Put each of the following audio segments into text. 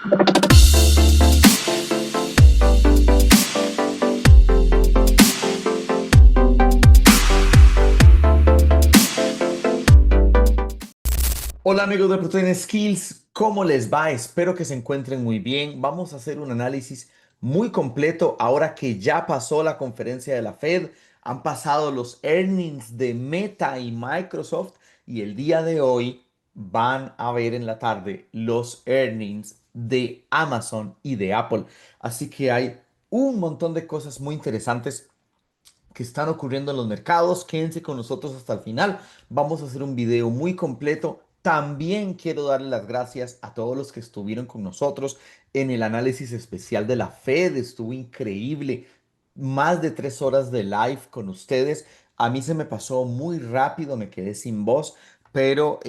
Hola amigos de Protein Skills, ¿cómo les va? Espero que se encuentren muy bien. Vamos a hacer un análisis muy completo ahora que ya pasó la conferencia de la Fed, han pasado los earnings de Meta y Microsoft y el día de hoy van a ver en la tarde los earnings de Amazon y de Apple. Así que hay un montón de cosas muy interesantes que están ocurriendo en los mercados. Quédense con nosotros hasta el final. Vamos a hacer un video muy completo. También quiero darle las gracias a todos los que estuvieron con nosotros en el análisis especial de la Fed. Estuvo increíble. Más de 3 horas de live con ustedes. A mí se me pasó muy rápido, me quedé sin voz, pero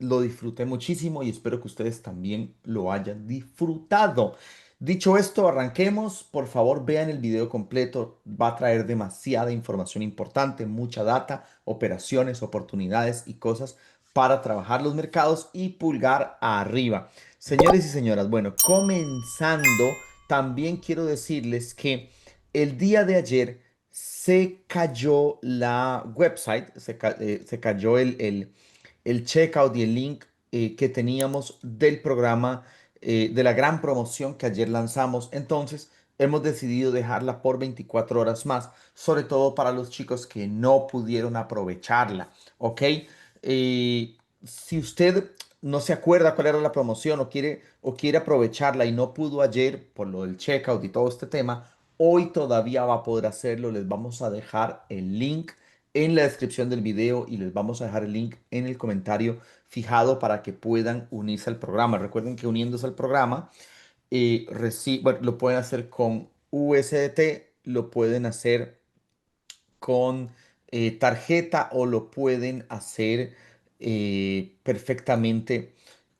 lo disfruté muchísimo y espero que ustedes también lo hayan disfrutado. Dicho esto, arranquemos. Por favor, vean el video completo. Va a traer demasiada información importante, mucha data, operaciones, oportunidades y cosas para trabajar los mercados y pulgar arriba. Señores y señoras, bueno, comenzando, también quiero decirles que el día de ayer se cayó la website, se cayó el checkout y el link que teníamos del programa de la gran promoción que ayer lanzamos. Entonces, hemos decidido dejarla por 24 horas más, sobre todo para los chicos que no pudieron aprovecharla, ¿ok? Si usted no se acuerda cuál era la promoción o quiere aprovecharla y no pudo ayer por lo del checkout y todo este tema, hoy todavía va a poder hacerlo. Les vamos a dejar el link en la descripción del video y les vamos a dejar el link en el comentario fijado para que puedan unirse al programa. Recuerden que uniéndose al programa, bueno, lo pueden hacer con USDT, lo pueden hacer con tarjeta o lo pueden hacer perfectamente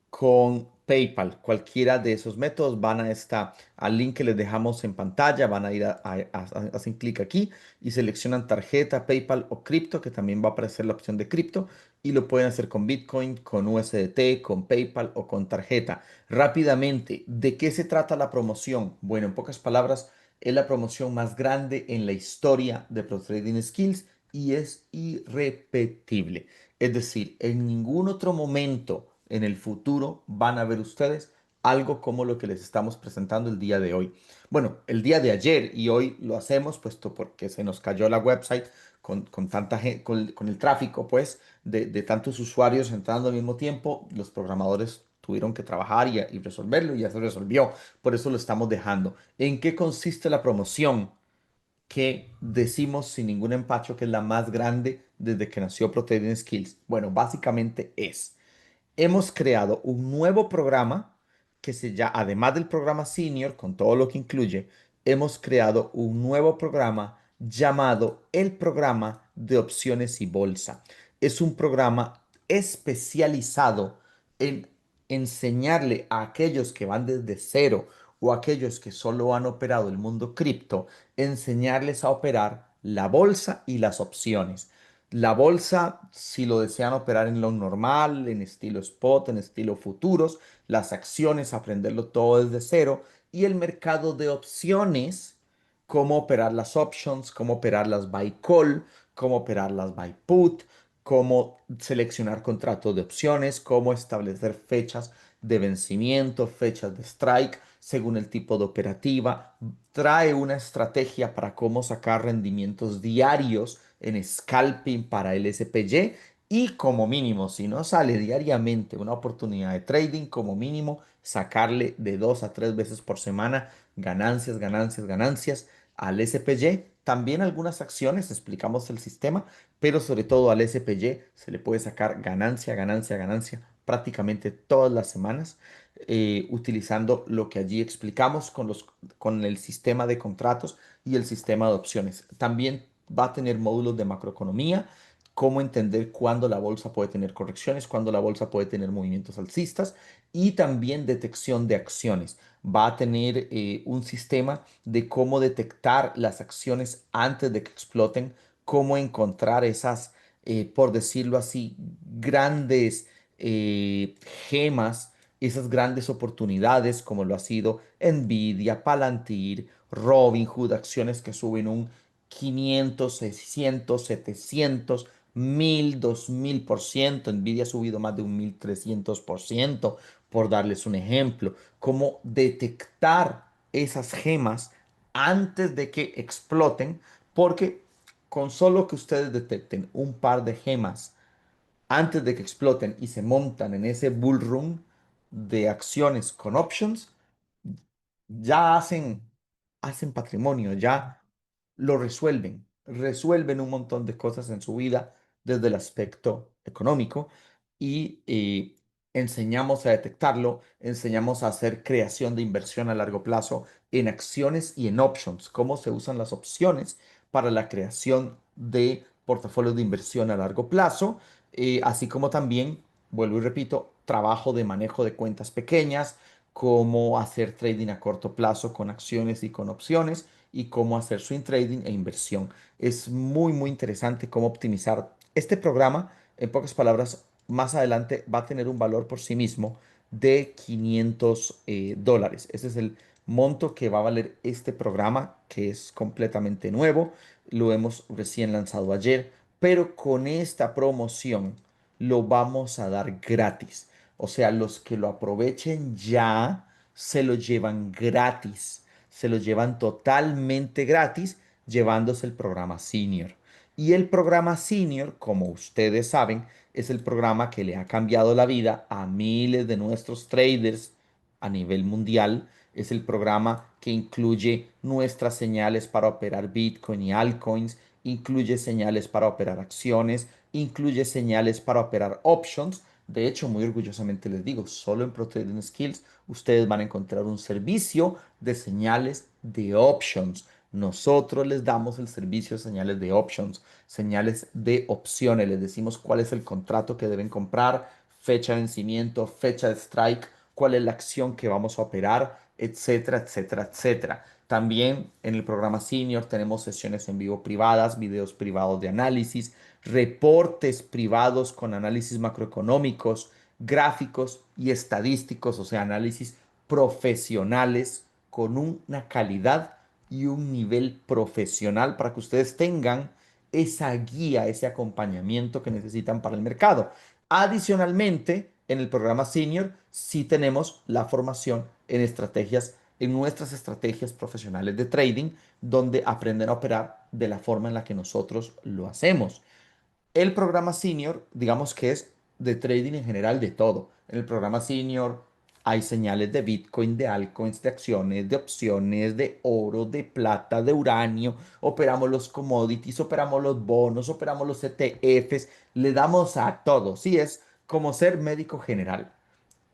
con PayPal. Cualquiera de esos métodos van al link que les dejamos en pantalla, van a ir hacen clic aquí y seleccionan tarjeta, PayPal o cripto, que también va a aparecer la opción de cripto y lo pueden hacer con Bitcoin, con USDT, con PayPal o con tarjeta. Rápidamente, ¿de qué se trata la promoción? Bueno, en pocas palabras, es la promoción más grande en la historia de Pro Trading Skills y es irrepetible. Es decir, en ningún otro momento en el futuro van a ver ustedes algo como lo que les estamos presentando el día de hoy. Bueno, el día de ayer y hoy lo hacemos puesto porque se nos cayó la website con tanta gente, con el tráfico pues de tantos usuarios entrando al mismo tiempo. Los programadores tuvieron que trabajar y resolverlo y ya se resolvió. Por eso lo estamos dejando. ¿En qué consiste la promoción? Que decimos sin ningún empacho que es la más grande desde que nació Protein Skills. Bueno, básicamente hemos creado un nuevo programa que se llama, además del programa Senior, con todo lo que incluye, hemos creado un nuevo programa llamado el programa de opciones y bolsa. Es un programa especializado en enseñarle a aquellos que van desde cero o aquellos que solo han operado el mundo cripto, enseñarles a operar la bolsa y las opciones. La bolsa, si lo desean operar en lo normal, en estilo spot, en estilo futuros, las acciones, aprenderlo todo desde cero, y el mercado de opciones, cómo operar las options, cómo operar las buy call, cómo operar las buy put, cómo seleccionar contratos de opciones, cómo establecer fechas de vencimiento, fechas de strike, según el tipo de operativa. Trae una estrategia para cómo sacar rendimientos diarios en scalping para el SPY y como mínimo, si no sale diariamente una oportunidad de trading, como mínimo sacarle de 2 a 3 veces por semana ganancias, ganancias, ganancias al SPY. También algunas acciones, explicamos el sistema, pero sobre todo al SPY se le puede sacar ganancia, ganancia, ganancia prácticamente todas las semanas utilizando lo que allí explicamos con el sistema de contratos y el sistema de opciones. También va a tener módulos de macroeconomía, cómo entender cuándo la bolsa puede tener correcciones, cuándo la bolsa puede tener movimientos alcistas y también detección de acciones. Va a tener un sistema de cómo detectar las acciones antes de que exploten, cómo encontrar esas, por decirlo así, grandes gemas esas grandes oportunidades como lo ha sido Nvidia, Palantir, Robinhood, acciones que suben un 500, 600, 700, 1000, 2000%. Nvidia ha subido más de un 1300%, por darles un ejemplo. Cómo detectar esas gemas antes de que exploten, porque con solo que ustedes detecten un par de gemas antes de que exploten y se montan en ese bull run de acciones con options, ya hacen patrimonio, ya lo resuelven un montón de cosas en su vida desde el aspecto económico y enseñamos a detectarlo, enseñamos a hacer creación de inversión a largo plazo en acciones y en options, cómo se usan las opciones para la creación de portafolios de inversión a largo plazo, así como también, vuelvo y repito, trabajo de manejo de cuentas pequeñas, cómo hacer trading a corto plazo con acciones y con opciones y cómo hacer swing trading e inversión. Es muy, muy interesante cómo optimizar este programa. En pocas palabras, más adelante va a tener un valor por sí mismo de 500 dólares. Ese es el monto que va a valer este programa, que es completamente nuevo. Lo hemos recién lanzado ayer, pero con esta promoción lo vamos a dar gratis. O sea, los que lo aprovechen ya se lo llevan gratis. Se lo llevan totalmente gratis llevándose el programa Senior. Y el programa Senior, como ustedes saben, es el programa que le ha cambiado la vida a miles de nuestros traders a nivel mundial. Es el programa que incluye nuestras señales para operar Bitcoin y altcoins, incluye señales para operar acciones, incluye señales para operar options. De hecho, muy orgullosamente les digo, solo en Pro Trading Skills ustedes van a encontrar un servicio de señales de options. Nosotros les damos el servicio de señales de options, señales de opciones. Les decimos cuál es el contrato que deben comprar, fecha de vencimiento, fecha de strike, cuál es la acción que vamos a operar, etcétera, etcétera, etcétera. También en el programa Senior tenemos sesiones en vivo privadas, videos privados de análisis, reportes privados con análisis macroeconómicos, gráficos y estadísticos, o sea, análisis profesionales con una calidad y un nivel profesional para que ustedes tengan esa guía, ese acompañamiento que necesitan para el mercado. Adicionalmente, en el programa Senior sí tenemos la formación en estrategias, en nuestras estrategias profesionales de trading, donde aprenden a operar de la forma en la que nosotros lo hacemos. El programa senior, digamos que es de trading en general de todo. En el programa senior hay señales de Bitcoin, de altcoins, de acciones, de opciones, de oro, de plata, de uranio. Operamos los commodities, operamos los bonos, operamos los ETFs. Le damos a todo. Sí, es como ser médico general.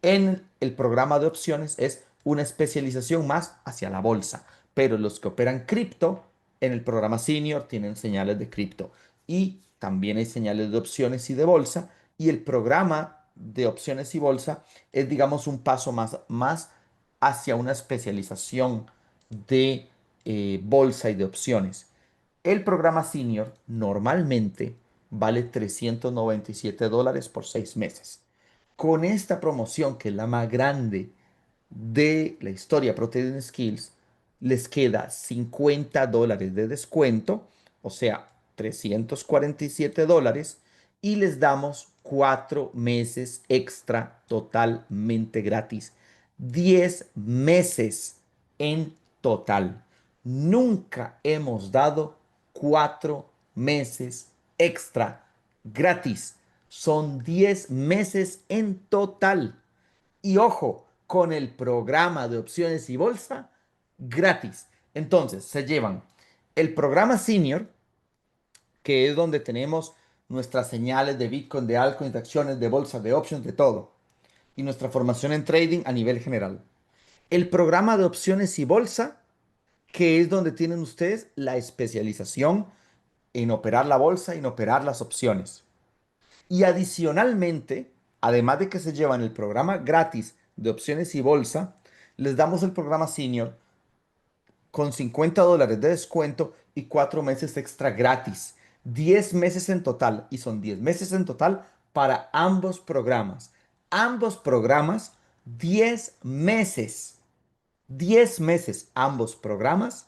En el programa de opciones es una especialización más hacia la bolsa, pero los que operan cripto en el programa senior tienen señales de cripto y también hay señales de opciones y de bolsa, y el programa de opciones y bolsa es, digamos, un paso más hacia una especialización de bolsa y de opciones. El programa senior normalmente vale 397 dólares por 6 meses. Con esta promoción, que es la más grande de la historia Pro Trading Skills, les queda 50 dólares de descuento, o sea, 347 dólares, y les damos 4 meses extra totalmente gratis. 10 meses en total. Nunca hemos dado 4 meses extra gratis. Son 10 meses en total. Y ojo, con el programa de opciones y bolsa gratis. Entonces, se llevan el programa senior, que es donde tenemos nuestras señales de Bitcoin, de altcoins, de acciones, de bolsa, de options, de todo. Y nuestra formación en trading a nivel general. El programa de opciones y bolsa, que es donde tienen ustedes la especialización en operar la bolsa y en operar las opciones. Y adicionalmente, además de que se llevan el programa gratis de opciones y bolsa, les damos el programa senior con 50 dólares de descuento y 4 meses extra gratis. 10 meses en total, y son 10 meses en total para ambos programas. Ambos programas 10 meses, 10 meses ambos programas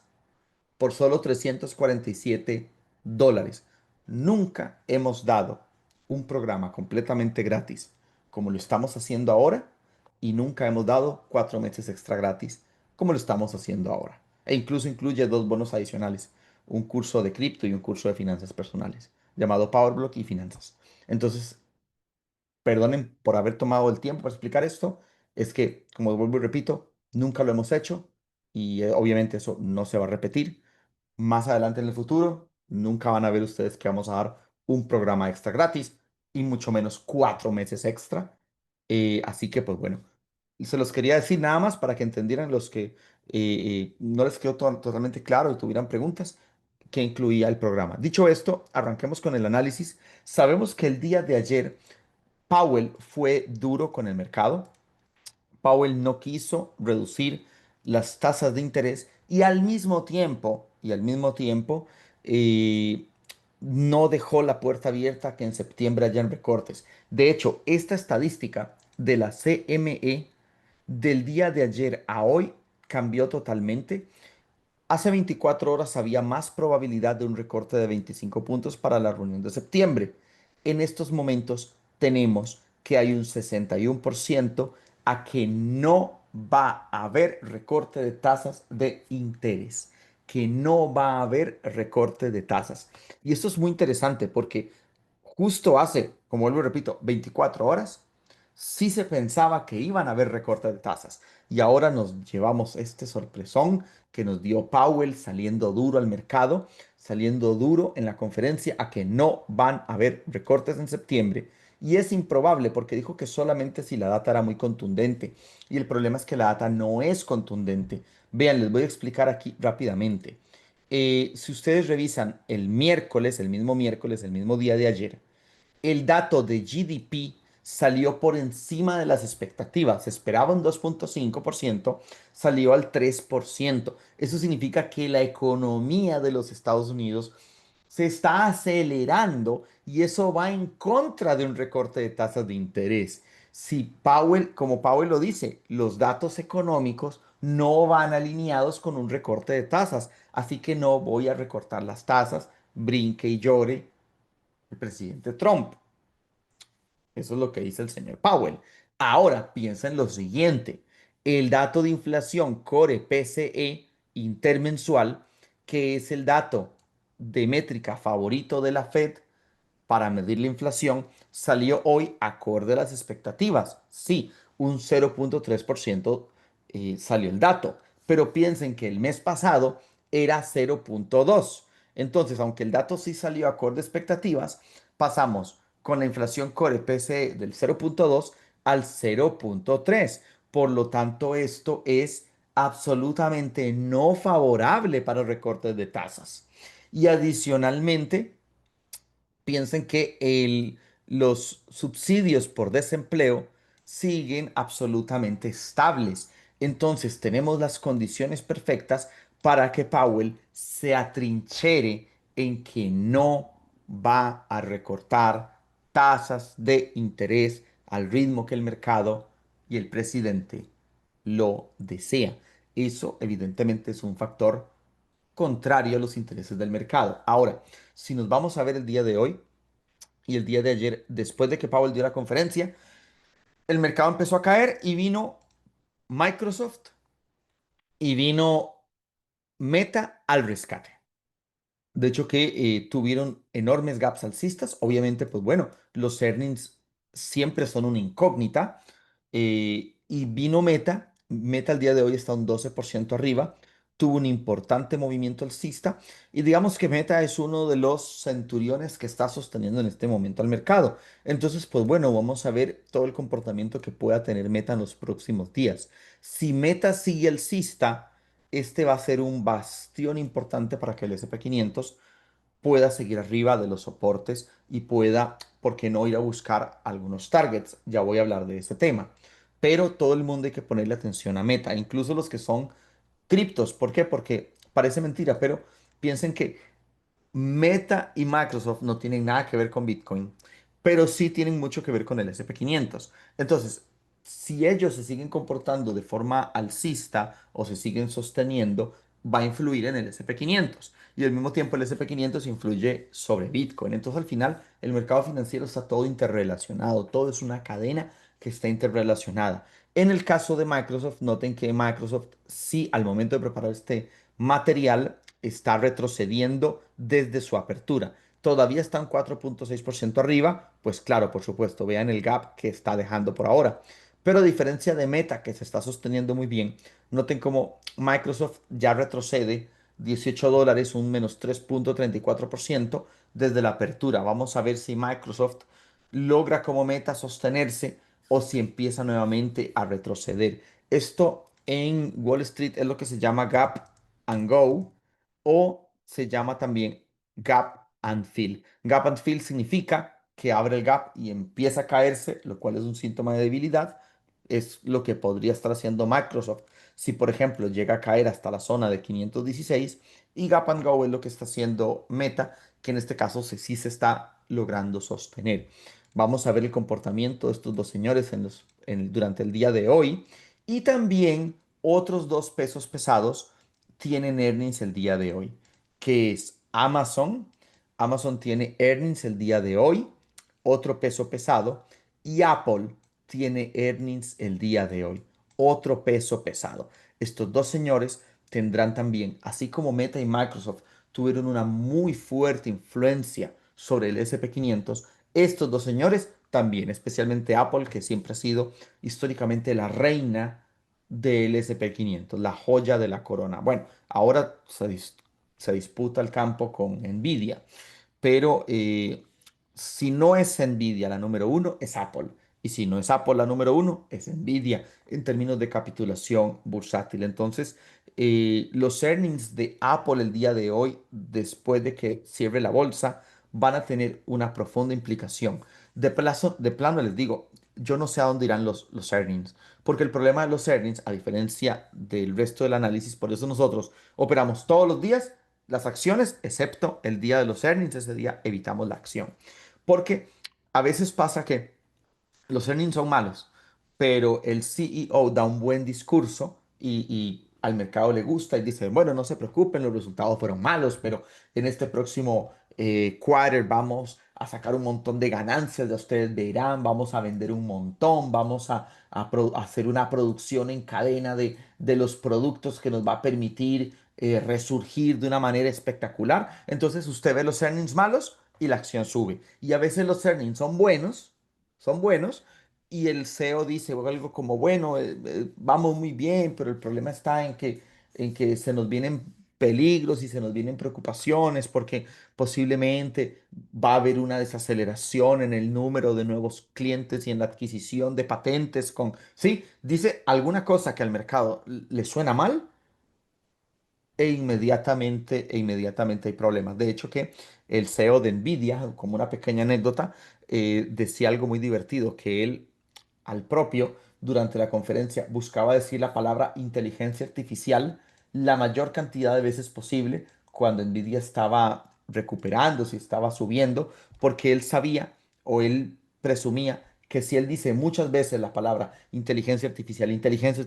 por solo $347. Nunca hemos dado un programa completamente gratis como lo estamos haciendo ahora y nunca hemos dado 4 meses extra gratis como lo estamos haciendo ahora. E incluso incluye dos bonos adicionales, un curso de cripto y un curso de finanzas personales llamado PowerBlock y Finanzas. Entonces, perdonen por haber tomado el tiempo para explicar esto. Es que, como vuelvo y repito, nunca lo hemos hecho y obviamente eso no se va a repetir más adelante en el futuro, nunca van a ver ustedes que vamos a dar un programa extra gratis y mucho menos 4 meses extra. Así que, pues bueno, se los quería decir nada más para que entendieran los que no les quedó totalmente claro y tuvieran preguntas que incluía el programa. Dicho esto, arranquemos con el análisis. Sabemos que el día de ayer Powell fue duro con el mercado. Powell no quiso reducir las tasas de interés y al mismo tiempo eh, no dejó la puerta abierta a que en septiembre hayan recortes. De hecho, esta estadística de la CME del día de ayer a hoy cambió totalmente. Hace 24 horas había más probabilidad de un recorte de 25 puntos para la reunión de septiembre. En estos momentos tenemos que hay un 61% a que no va a haber recorte de tasas de interés, que no va a haber recorte de tasas. Y esto es muy interesante porque justo hace, como vuelvo y repito, 24 horas, sí se pensaba que iban a haber recortes de tasas. Y ahora nos llevamos este sorpresón que nos dio Powell saliendo duro al mercado, saliendo duro en la conferencia a que no van a haber recortes en septiembre. Y es improbable porque dijo que solamente si la data era muy contundente. Y el problema es que la data no es contundente. Vean, les voy a explicar aquí rápidamente. Si ustedes revisan el mismo miércoles, el mismo día de ayer, el dato de GDP salió por encima de las expectativas. Se esperaba un 2,5%, salió al 3%. Eso significa que la economía de los Estados Unidos se está acelerando y eso va en contra de un recorte de tasas de interés. Si Powell, como Powell lo dice, los datos económicos no van alineados con un recorte de tasas, así que no voy a recortar las tasas, brinque y llore el presidente Trump. Eso es lo que dice el señor Powell. Ahora piensa en lo siguiente. El dato de inflación core PCE intermensual, que es el dato de métrica favorito de la Fed, para medir la inflación salió hoy acorde a las expectativas. Sí, un 0,3% salió el dato, pero piensen que el mes pasado era 0,2. Entonces, aunque el dato sí salió acorde a expectativas, pasamos con la inflación core PCE del 0,2 al 0,3. Por lo tanto, esto es absolutamente no favorable para recortes de tasas. Y adicionalmente, piensen que los subsidios por desempleo siguen absolutamente estables. Entonces tenemos las condiciones perfectas para que Powell se atrinchere en que no va a recortar tasas de interés al ritmo que el mercado y el presidente lo desea. Eso evidentemente es un factor contrario a los intereses del mercado. Ahora, si nos vamos a ver el día de hoy y el día de ayer, después de que Powell dio la conferencia, el mercado empezó a caer y vino Microsoft y vino Meta al rescate. De hecho, que tuvieron enormes gaps alcistas. Obviamente, pues bueno, los earnings siempre son una incógnita. Y vino Meta. Meta al día de hoy está un 12% arriba. Tuvo un importante movimiento alcista. Y digamos que Meta es uno de los centuriones que está sosteniendo en este momento al mercado. Entonces, pues bueno, vamos a ver todo el comportamiento que pueda tener Meta en los próximos días. Si Meta sigue alcista, este va a ser un bastión importante para que el S&P 500 pueda seguir arriba de los soportes y pueda, ¿por qué no ir a buscar algunos targets? Ya voy a hablar de ese tema. Pero todo el mundo hay que ponerle atención a Meta, incluso los que son criptos. ¿Por qué? Porque parece mentira, pero piensen que Meta y Microsoft no tienen nada que ver con Bitcoin, pero sí tienen mucho que ver con el S&P 500. Entonces, si ellos se siguen comportando de forma alcista o se siguen sosteniendo, va a influir en el SP500. Y al mismo tiempo el SP500 influye sobre Bitcoin. Entonces al final el mercado financiero está todo interrelacionado, todo es una cadena que está interrelacionada. En el caso de Microsoft, noten que Microsoft sí al momento de preparar este material está retrocediendo desde su apertura. Todavía está un 4,6% arriba, pues claro, por supuesto, vean el gap que está dejando por ahora. Pero a diferencia de Meta, que se está sosteniendo muy bien, noten cómo Microsoft ya retrocede $18, un menos 3,34% desde la apertura. Vamos a ver si Microsoft logra como Meta sostenerse o si empieza nuevamente a retroceder. Esto en Wall Street es lo que se llama gap and go o se llama también gap and fill. Gap and fill significa que abre el gap y empieza a caerse, lo cual es un síntoma de debilidad. Es lo que podría estar haciendo Microsoft si, por ejemplo, llega a caer hasta la zona de 516 y Gap and Go es lo que está haciendo Meta, que en este caso sí se está logrando sostener. Vamos a ver el comportamiento de estos dos señores durante el día de hoy y también otros dos pesos pesados tienen earnings el día de hoy, que es Amazon. Amazon tiene earnings el día de hoy, otro peso pesado, y Apple tiene earnings el día de hoy, otro peso pesado. Estos dos señores tendrán también, así como Meta y Microsoft tuvieron una muy fuerte influencia sobre el SP500, estos dos señores también, especialmente Apple, que siempre ha sido históricamente la reina del SP500, la joya de la corona. Bueno, ahora se disputa el campo con Nvidia, pero si no es Nvidia la número uno, es Apple. Y si no es Apple la número uno, es Nvidia en términos de capitulación bursátil. Entonces, los earnings de Apple el día de hoy, después de que cierre la bolsa, van a tener una profunda implicación. De plano les digo, yo no sé a dónde irán los earnings, porque el problema de los earnings, a diferencia del resto del análisis, por eso nosotros operamos todos los días las acciones, excepto el día de los earnings, ese día evitamos la acción. Porque a veces pasa que los earnings son malos, pero el CEO da un buen discurso y al mercado le gusta y dice, bueno, no se preocupen, los resultados fueron malos, pero en este próximo quarter vamos a sacar un montón de ganancias, de ustedes verán, vamos a vender un montón, vamos a hacer una producción en cadena de los productos que nos va a permitir resurgir de una manera espectacular. Entonces usted ve los earnings malos y la acción sube. Y a veces los earnings son buenos y el CEO dice algo como, bueno, vamos muy bien, pero el problema está en que se nos vienen peligros y se nos vienen preocupaciones porque posiblemente va a haber una desaceleración en el número de nuevos clientes y en la adquisición de patentes con, sí, dice alguna cosa que al mercado le suena mal e inmediatamente hay problemas. De hecho, que el CEO de Nvidia, como una pequeña anécdota, decía algo muy divertido, que él al propio, durante la conferencia, buscaba decir la palabra inteligencia artificial la mayor cantidad de veces posible cuando Nvidia estaba recuperándose, estaba subiendo, porque él sabía o él presumía que si él dice muchas veces la palabra inteligencia artificial, inteligencia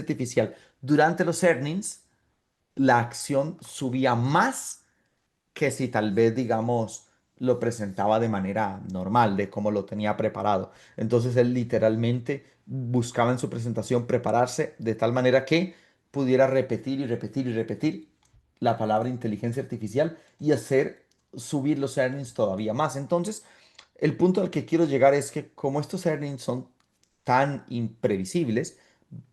artificial durante los earnings, la acción subía más que si tal vez, digamos, lo presentaba de manera normal, de cómo lo tenía preparado. Entonces él literalmente buscaba en su presentación prepararse de tal manera que pudiera repetir y repetir y repetir la palabra inteligencia artificial y hacer subir los earnings todavía más. Entonces, el punto al que quiero llegar es que como estos earnings son tan imprevisibles,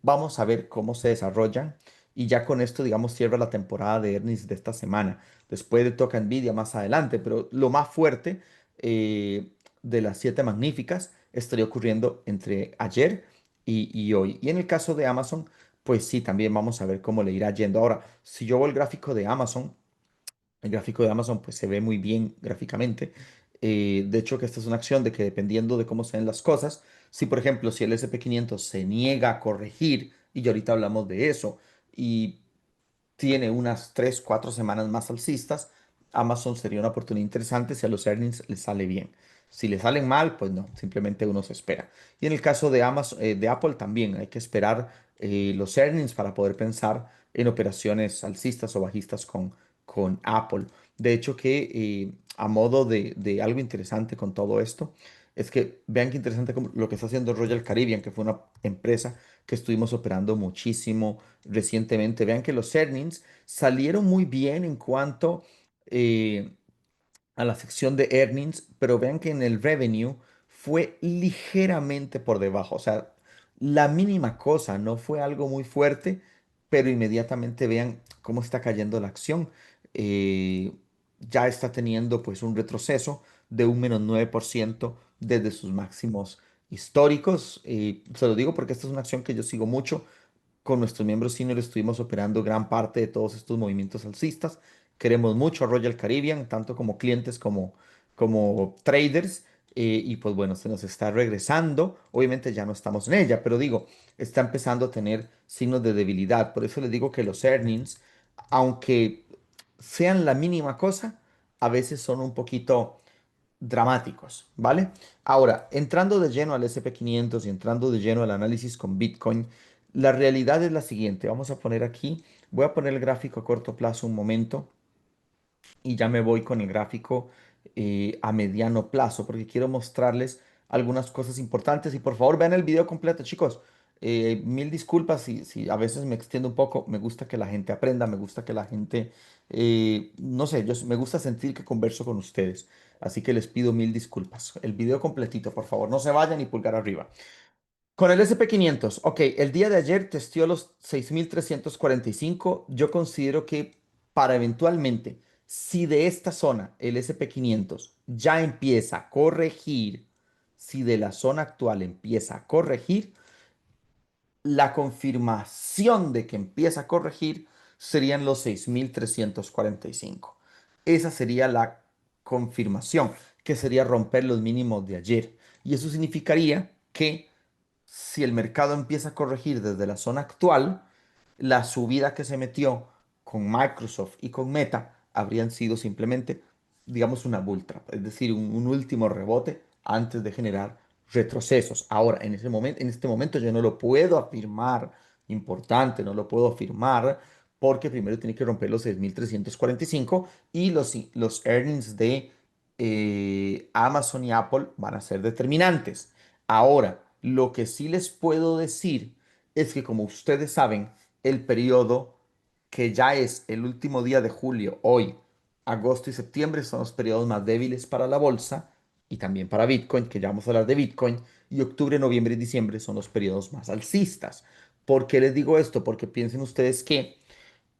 vamos a ver cómo se desarrollan y ya con esto, digamos, cierra la temporada de earnings de esta semana. Después de toca Nvidia más adelante, pero lo más fuerte de las siete magníficas estaría ocurriendo entre ayer y hoy. Y en el caso de Amazon, pues sí, también vamos a ver cómo le irá yendo. Ahora, si yo veo el gráfico de Amazon, el gráfico de Amazon pues se ve muy bien gráficamente. De hecho, que esta es una acción de que dependiendo de cómo sean las cosas, si por ejemplo, si el SP500 se niega a corregir, y ya ahorita hablamos de eso, y tiene unas 3 4 semanas más alcistas, Amazon sería una oportunidad interesante si a los earnings les sale bien. Si le salen mal, pues no, simplemente uno se espera. Y en el caso de Amazon, de Apple también hay que esperar los earnings para poder pensar en operaciones alcistas o bajistas con Apple. De hecho, que a modo de algo interesante con todo esto, es que vean qué interesante lo que está haciendo Royal Caribbean, que fue una empresa que estuvimos operando muchísimo recientemente. Vean que los earnings salieron muy bien en cuanto eh, a la sección de earnings, pero vean que en el revenue fue ligeramente por debajo. O sea, la mínima cosa, no fue algo muy fuerte, pero inmediatamente vean cómo está cayendo la acción. Eh, ya está teniendo pues un retroceso de un -9% desde sus máximos históricos. Se lo digo porque esta es una acción que yo sigo mucho. Con nuestros miembros senior estuvimos operando gran parte de todos estos movimientos alcistas. Queremos mucho a Royal Caribbean, tanto como clientes como traders. Y pues bueno, se nos está regresando. Obviamente ya no estamos en ella, pero digo, está empezando a tener signos de debilidad. Por eso les digo que los earnings, aunque sean la mínima cosa, a veces son un poquito dramáticos, ¿vale? Ahora, entrando de lleno al SP 500 y entrando de lleno al análisis con Bitcoin, la realidad es la siguiente. Vamos a poner aquí, voy a poner el gráfico a corto plazo un momento y ya me voy con el gráfico a mediano plazo porque quiero mostrarles algunas cosas importantes y por favor vean el video completo, chicos. Mil disculpas si a veces me extiendo un poco, me gusta que la gente aprenda, me gusta que la gente, no sé, me gusta sentir que converso con ustedes, así que les pido mil disculpas. El video completito, por favor, no se vayan y pulgar arriba. Con el SP 500, ok, el día de ayer testeó los 6.345. Yo considero que para eventualmente, si de esta zona el SP 500 ya empieza a corregir, si de la zona actual empieza a corregir, la confirmación de que empieza a corregir serían los 6.345. Esa sería la confirmación, que sería romper los mínimos de ayer. Y eso significaría que si el mercado empieza a corregir desde la zona actual, la subida que se metió con Microsoft y con Meta habrían sido simplemente, digamos, una bull trap, es decir, un último rebote antes de generar retrocesos. Ahora, en este momento yo no lo puedo afirmar, importante, no lo puedo afirmar porque primero tiene que romper los 6.345 y los earnings de Amazon y Apple van a ser determinantes. Ahora, lo que sí les puedo decir es que como ustedes saben, el periodo que ya es el último día de julio, hoy, agosto y septiembre son los periodos más débiles para la bolsa y también para Bitcoin, que ya vamos a hablar de Bitcoin, y octubre, noviembre y diciembre son los periodos más alcistas. ¿Por qué les digo esto? Porque piensen ustedes que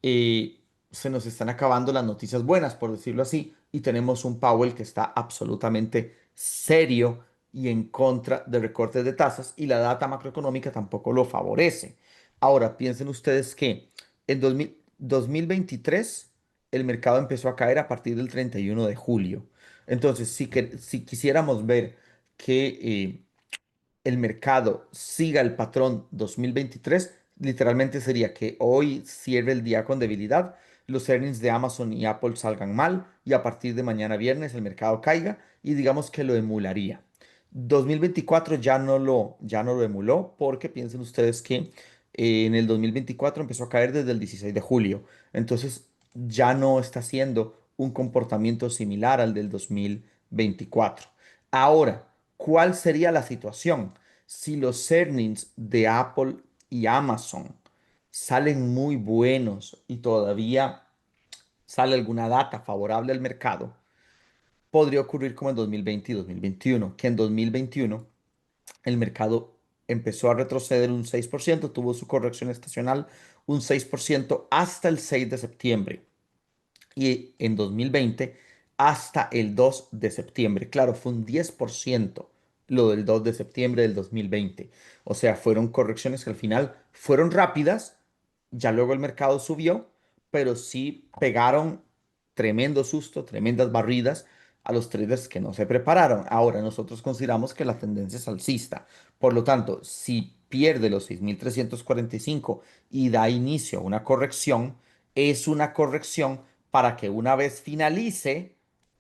eh, se nos están acabando las noticias buenas, por decirlo así, y tenemos un Powell que está absolutamente serio y en contra de recortes de tasas y la data macroeconómica tampoco lo favorece. Ahora, piensen ustedes que en 2023 el mercado empezó a caer a partir del 31 de julio. Entonces, si quisiéramos ver que el mercado siga el patrón 2023, literalmente sería que hoy cierre el día con debilidad, los earnings de Amazon y Apple salgan mal y a partir de mañana viernes el mercado caiga y digamos que lo emularía. 2024 ya no lo emuló porque piensen ustedes que en el 2024 empezó a caer desde el 16 de julio. Entonces ya no está haciendo un comportamiento similar al del 2024. Ahora, ¿cuál sería la situación si los earnings de Apple y Amazon salen muy buenos y todavía sale alguna data favorable al mercado? Podría ocurrir como en 2020 y 2021, que en 2021 el mercado empezó a retroceder un 6%, tuvo su corrección estacional un 6% hasta el 6 de septiembre y en 2020 hasta el 2 de septiembre. Claro, fue un 10% lo del 2 de septiembre del 2020. O sea, fueron correcciones que al final fueron rápidas, ya luego el mercado subió, pero sí pegaron tremendo susto, tremendas barridas a los traders que no se prepararon. Ahora nosotros consideramos que la tendencia es alcista. Por lo tanto, si pierde los 6.345 y da inicio a una corrección, es una corrección para que una vez finalice,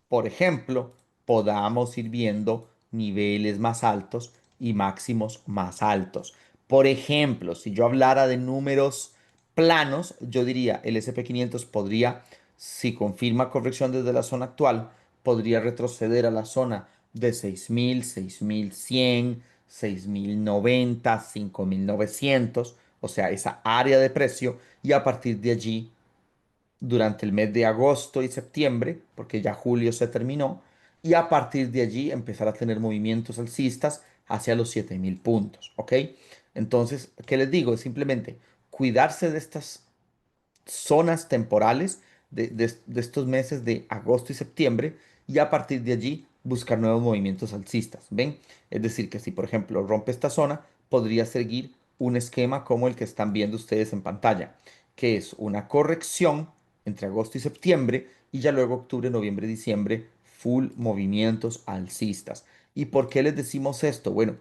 por ejemplo, podamos ir viendo niveles más altos y máximos más altos. Por ejemplo, si yo hablara de números planos, yo diría el SP 500 podría, si confirma corrección desde la zona actual, podría retroceder a la zona de 6.000, 6.100, 6.090, 5.900, o sea, esa área de precio, y a partir de allí durante el mes de agosto y septiembre, porque ya julio se terminó, y a partir de allí empezar a tener movimientos alcistas hacia los 7.000 puntos, ¿ok? Entonces, ¿qué les digo? Es simplemente cuidarse de estas zonas temporales de estos meses de agosto y septiembre y a partir de allí buscar nuevos movimientos alcistas. ¿Ven? Es decir, que si por ejemplo rompe esta zona, podría seguir un esquema como el que están viendo ustedes en pantalla, que es una corrección entre agosto y septiembre y ya luego octubre, noviembre, diciembre, full movimientos alcistas. ¿Y por qué les decimos esto? Bueno,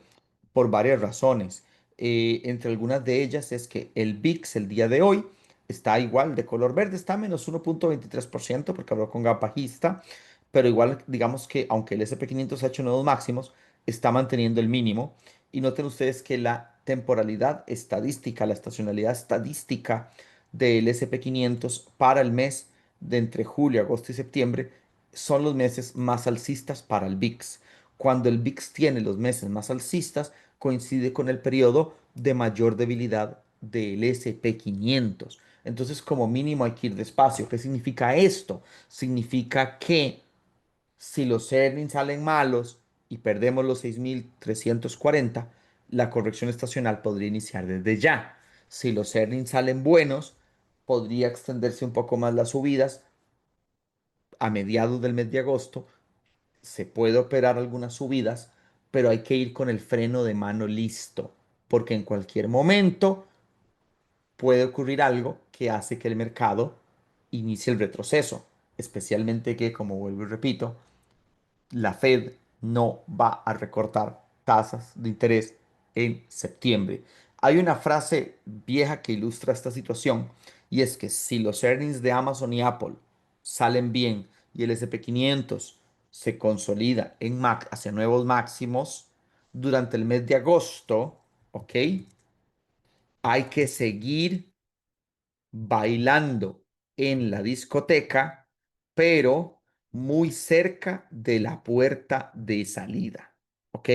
por varias razones. Entre algunas de ellas es que el VIX el día de hoy está igual de color verde, está a menos 1.23% porque habló con gap bajista, pero igual digamos que aunque el SP 500 ha hecho nuevos máximos, está manteniendo el mínimo. Y noten ustedes que la temporalidad estadística, la estacionalidad estadística del SP 500 para el mes de entre julio, agosto y septiembre son los meses más alcistas para el VIX. Cuando el VIX tiene los meses más alcistas, coincide con el periodo de mayor debilidad del SP 500. Entonces, como mínimo hay que ir despacio. ¿Qué significa esto? Significa que si los earnings salen malos y perdemos los 6.340, la corrección estacional podría iniciar desde ya. Si los earnings salen buenos, podría extenderse un poco más las subidas a mediados del mes de agosto. Se puede operar algunas subidas, pero hay que ir con el freno de mano listo, porque en cualquier momento puede ocurrir algo que hace que el mercado inicie el retroceso, especialmente que, como vuelvo y repito, la Fed no va a recortar tasas de interés en septiembre. Hay una frase vieja que ilustra esta situación y es que si los earnings de Amazon y Apple salen bien y el SP 500 se consolida hacia nuevos máximos durante el mes de agosto, ¿ok? Hay que seguir bailando en la discoteca, pero muy cerca de la puerta de salida. ¿Ok?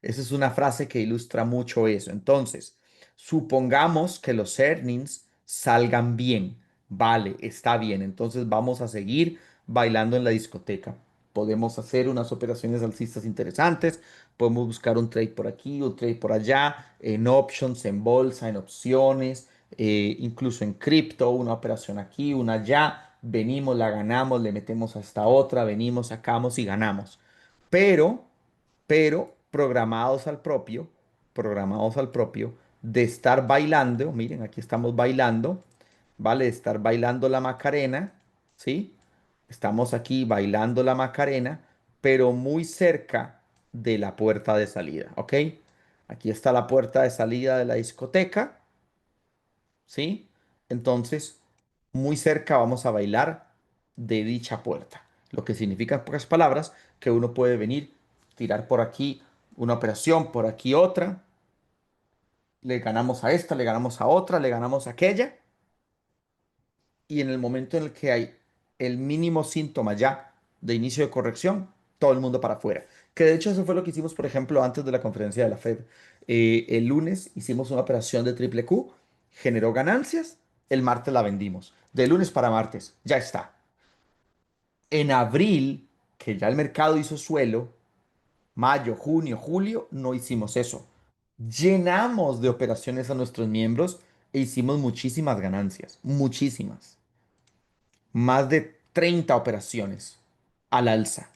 Esa es una frase que ilustra mucho eso. Entonces, supongamos que los earnings salgan bien. Vale, está bien. Entonces vamos a seguir bailando en la discoteca. Podemos hacer unas operaciones alcistas interesantes. Podemos buscar un trade por aquí, un trade por allá, en options, en bolsa, en opciones, incluso en cripto, una operación aquí, una allá, venimos, la ganamos, le metemos hasta otra, venimos, sacamos y ganamos. Pero, pero programados al propio, de estar bailando, miren, aquí estamos bailando, ¿vale? De estar bailando la Macarena, ¿sí? Estamos aquí bailando la Macarena, pero muy cerca de la puerta de salida, ¿ok? Aquí está la puerta de salida de la discoteca. ¿Sí? Entonces, muy cerca vamos a bailar de dicha puerta, lo que significa en pocas palabras que uno puede venir, tirar por aquí una operación, por aquí otra, le ganamos a esta, le ganamos a otra, le ganamos a aquella, y en el momento en el que hay el mínimo síntoma ya de inicio de corrección, todo el mundo para afuera. Que de hecho eso fue lo que hicimos, por ejemplo, antes de la conferencia de la Fed. El lunes hicimos una operación de triple Q, generó ganancias, el martes la vendimos. De lunes para martes, ya está. En abril, que ya el mercado hizo suelo, mayo, junio, julio, no hicimos eso. Llenamos de operaciones a nuestros miembros e hicimos muchísimas ganancias, muchísimas, más de 30 operaciones al alza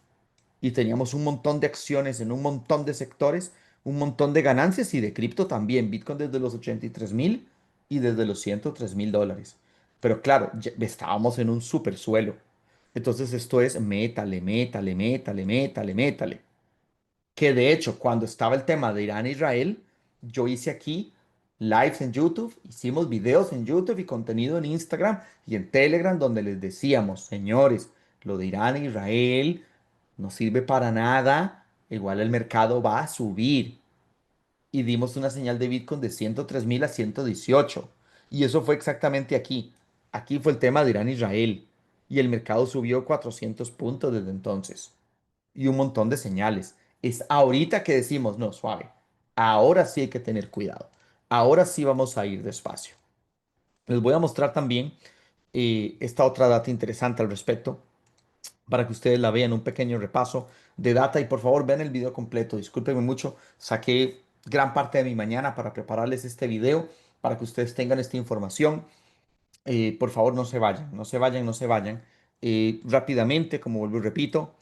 y teníamos un montón de acciones en un montón de sectores, un montón de ganancias y de cripto también. Bitcoin desde los 83.000 y desde los 103.000 dólares. Pero claro, ya estábamos en un super suelo. Entonces esto es métale, métale, métale, métale, métale. Que de hecho, cuando estaba el tema de Irán e Israel, yo hice aquí lives en YouTube, hicimos videos en YouTube y contenido en Instagram y en Telegram donde les decíamos, señores, lo de Irán e Israel no sirve para nada, igual el mercado va a subir. Y dimos una señal de Bitcoin de 103.000 a 118. Y eso fue exactamente aquí. Aquí fue el tema de Irán-Israel. Y el mercado subió 400 puntos desde entonces. Y un montón de señales. Es ahorita que decimos, no, suave. Ahora sí hay que tener cuidado. Ahora sí vamos a ir despacio. Les voy a mostrar también esta otra data interesante al respecto para que ustedes la vean, un pequeño repaso de data y por favor vean el video completo. Discúlpenme mucho, saqué gran parte de mi mañana para prepararles este video para que ustedes tengan esta información. Por favor, no se vayan, no se vayan, no se vayan. Rápidamente, como vuelvo y repito,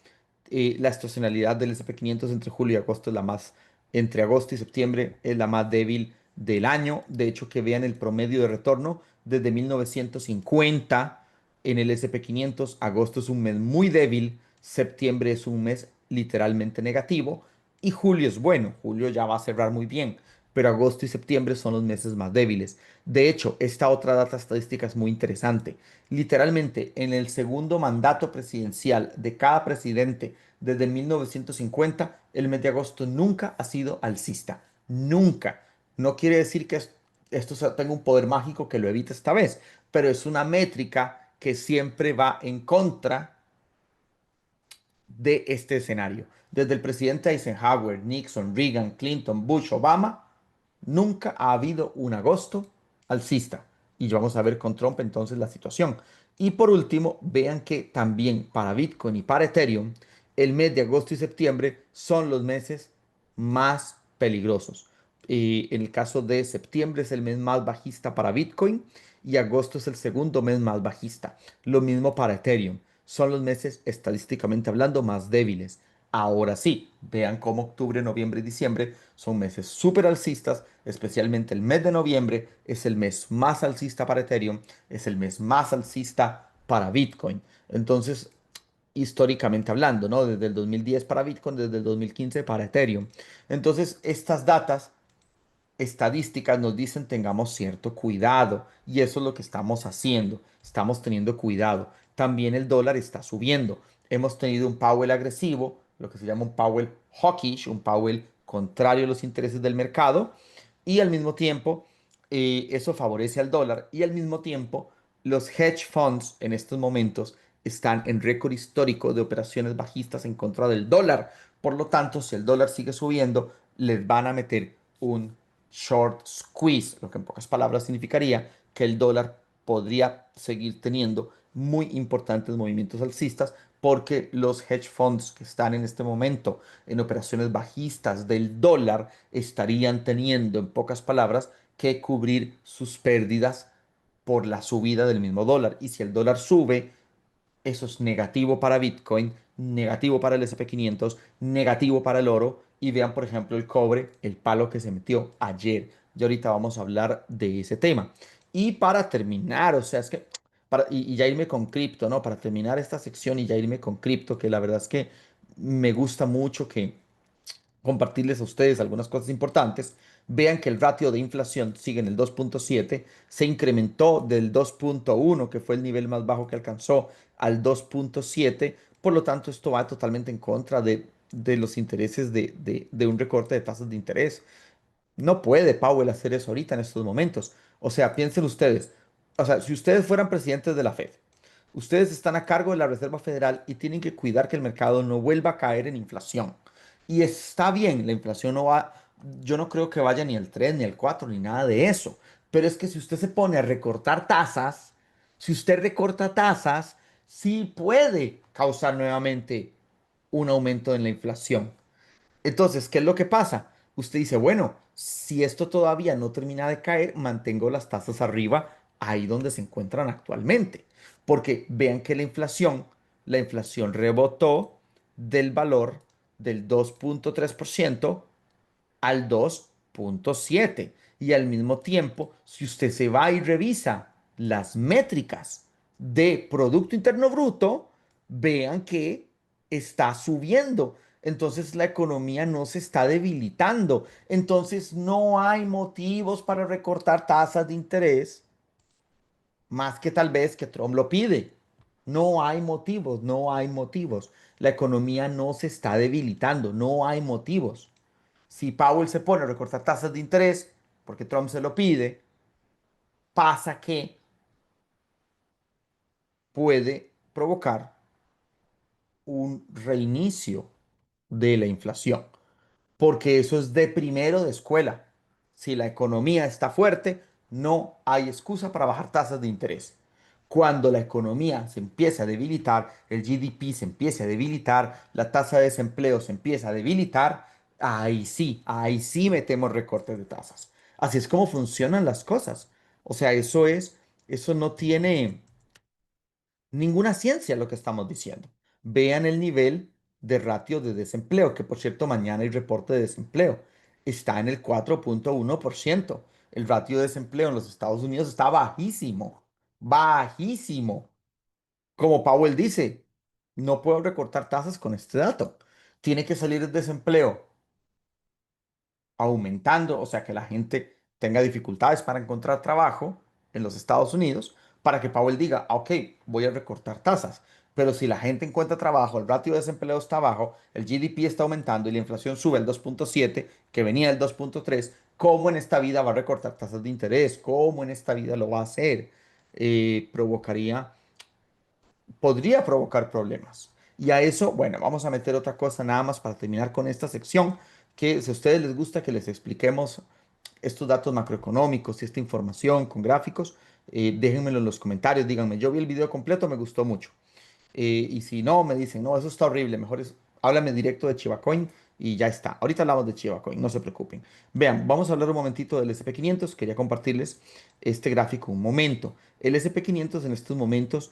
la estacionalidad del SP 500 entre julio y agosto es la más, entre agosto y septiembre es la más débil del año. De hecho, que vean el promedio de retorno desde 1950 en el SP 500. Agosto es un mes muy débil, septiembre es un mes literalmente negativo y julio es bueno. Julio ya va a cerrar muy bien, pero agosto y septiembre son los meses más débiles. De hecho, esta otra data estadística es muy interesante. Literalmente, en el segundo mandato presidencial de cada presidente desde 1950, el mes de agosto nunca ha sido alcista. Nunca. No quiere decir que esto tenga un poder mágico que lo evite esta vez, pero es una métrica que siempre va en contra de este escenario. Desde el presidente Eisenhower, Nixon, Reagan, Clinton, Bush, Obama, nunca ha habido un agosto alcista. Y vamos a ver con Trump entonces la situación. Y por último, vean que también para Bitcoin y para Ethereum, el mes de agosto y septiembre son los meses más peligrosos. En el caso de septiembre es el mes más bajista para Bitcoin y agosto es el segundo mes más bajista. Lo mismo para Ethereum. Son los meses estadísticamente hablando más débiles. Ahora sí, vean cómo octubre, noviembre y diciembre son meses súper alcistas, especialmente el mes de noviembre es el mes más alcista para Ethereum, es el mes más alcista para Bitcoin. Entonces, históricamente hablando, ¿no? Desde el 2010 para Bitcoin, desde el 2015 para Ethereum. Entonces, estas datas estadísticas nos dicen tengamos cierto cuidado y eso es lo que estamos haciendo, estamos teniendo cuidado. También el dólar está subiendo. Hemos tenido un Powell agresivo, lo que se llama un Powell hawkish, un Powell contrario a los intereses del mercado y al mismo tiempo eso favorece al dólar y al mismo tiempo los hedge funds en estos momentos están en récord histórico de operaciones bajistas en contra del dólar. Por lo tanto, si el dólar sigue subiendo, les van a meter un short squeeze, lo que en pocas palabras significaría que el dólar podría seguir teniendo muy importantes movimientos alcistas porque los hedge funds que están en este momento en operaciones bajistas del dólar estarían teniendo, en pocas palabras, que cubrir sus pérdidas por la subida del mismo dólar. Y si el dólar sube, eso es negativo para Bitcoin, negativo para el SP 500, negativo para el oro. Y vean, por ejemplo, el cobre, el palo que se metió ayer. Y ahorita vamos a hablar de ese tema. Y para terminar, o sea, es que, y ya irme con cripto, ¿no? Para terminar esta sección y ya irme con cripto, que la verdad es que me gusta mucho que compartirles a ustedes algunas cosas importantes. Vean que el ratio de inflación sigue en el 2.7, se incrementó del 2.1, que fue el nivel más bajo que alcanzó, al 2.7. Por lo tanto, esto va totalmente en contra de los intereses de un recorte de tasas de interés. No puede Powell hacer eso ahorita en estos momentos. O sea, piensen ustedes, o sea, si ustedes fueran presidentes de la Fed, ustedes están a cargo de la Reserva Federal y tienen que cuidar que el mercado no vuelva a caer en inflación. Y está bien, la inflación no va, yo no creo que vaya ni al 3 ni al 4 ni nada de eso. Pero es que si usted se pone a recortar tasas, si usted recorta tasas, sí puede causar nuevamente un aumento en la inflación. Entonces, ¿qué es lo que pasa? Usted dice, bueno, si esto todavía no termina de caer, mantengo las tasas arriba, ahí donde se encuentran actualmente. Porque vean que la inflación rebotó del valor del 2.3% al 2.7. Y al mismo tiempo, si usted se va y revisa las métricas de Producto Interno Bruto, vean que está subiendo. Entonces la economía no se está debilitando. Entonces no hay motivos para recortar tasas de interés más que tal vez que Trump lo pide. No hay motivos, no hay motivos. La economía no se está debilitando, no hay motivos. Si Powell se pone a recortar tasas de interés, porque Trump se lo pide, pasa que puede provocar un reinicio de la inflación, porque eso es de primero de escuela. Si la economía está fuerte, no hay excusa para bajar tasas de interés. Cuando la economía se empieza a debilitar, el GDP se empieza a debilitar, la tasa de desempleo se empieza a debilitar, ahí sí metemos recortes de tasas. Así es como funcionan las cosas. O sea, eso no tiene ninguna ciencia lo que estamos diciendo. Vean el nivel de ratio de desempleo, que por cierto mañana hay reporte de desempleo. Está en el 4,1%. El ratio de desempleo en los Estados Unidos está bajísimo, bajísimo. Como Powell dice, no puedo recortar tasas con este dato. Tiene que salir el desempleo aumentando, o sea, que la gente tenga dificultades para encontrar trabajo en los Estados Unidos, para que Powell diga, "Ah, ok, voy a recortar tasas". Pero si la gente encuentra trabajo, el ratio de desempleo está bajo, el GDP está aumentando y la inflación sube al 2,7, que venía del 2,3, ¿cómo en esta vida va a recortar tasas de interés? ¿Cómo en esta vida lo va a hacer? Provocaría podría provocar problemas. Y a eso, bueno, vamos a meter otra cosa nada más para terminar con esta sección, que si a ustedes les gusta que les expliquemos estos datos macroeconómicos y esta información con gráficos, déjenmelo en los comentarios, díganme, yo vi el video completo, me gustó mucho. Y si no, me dicen, no, eso está horrible, mejor es, háblame directo de Chivacoin y ya está. Ahorita hablamos de Chivacoin, no se preocupen. Vean, vamos a hablar un momentito del SP500. Quería compartirles este gráfico un momento. El SP500 en estos momentos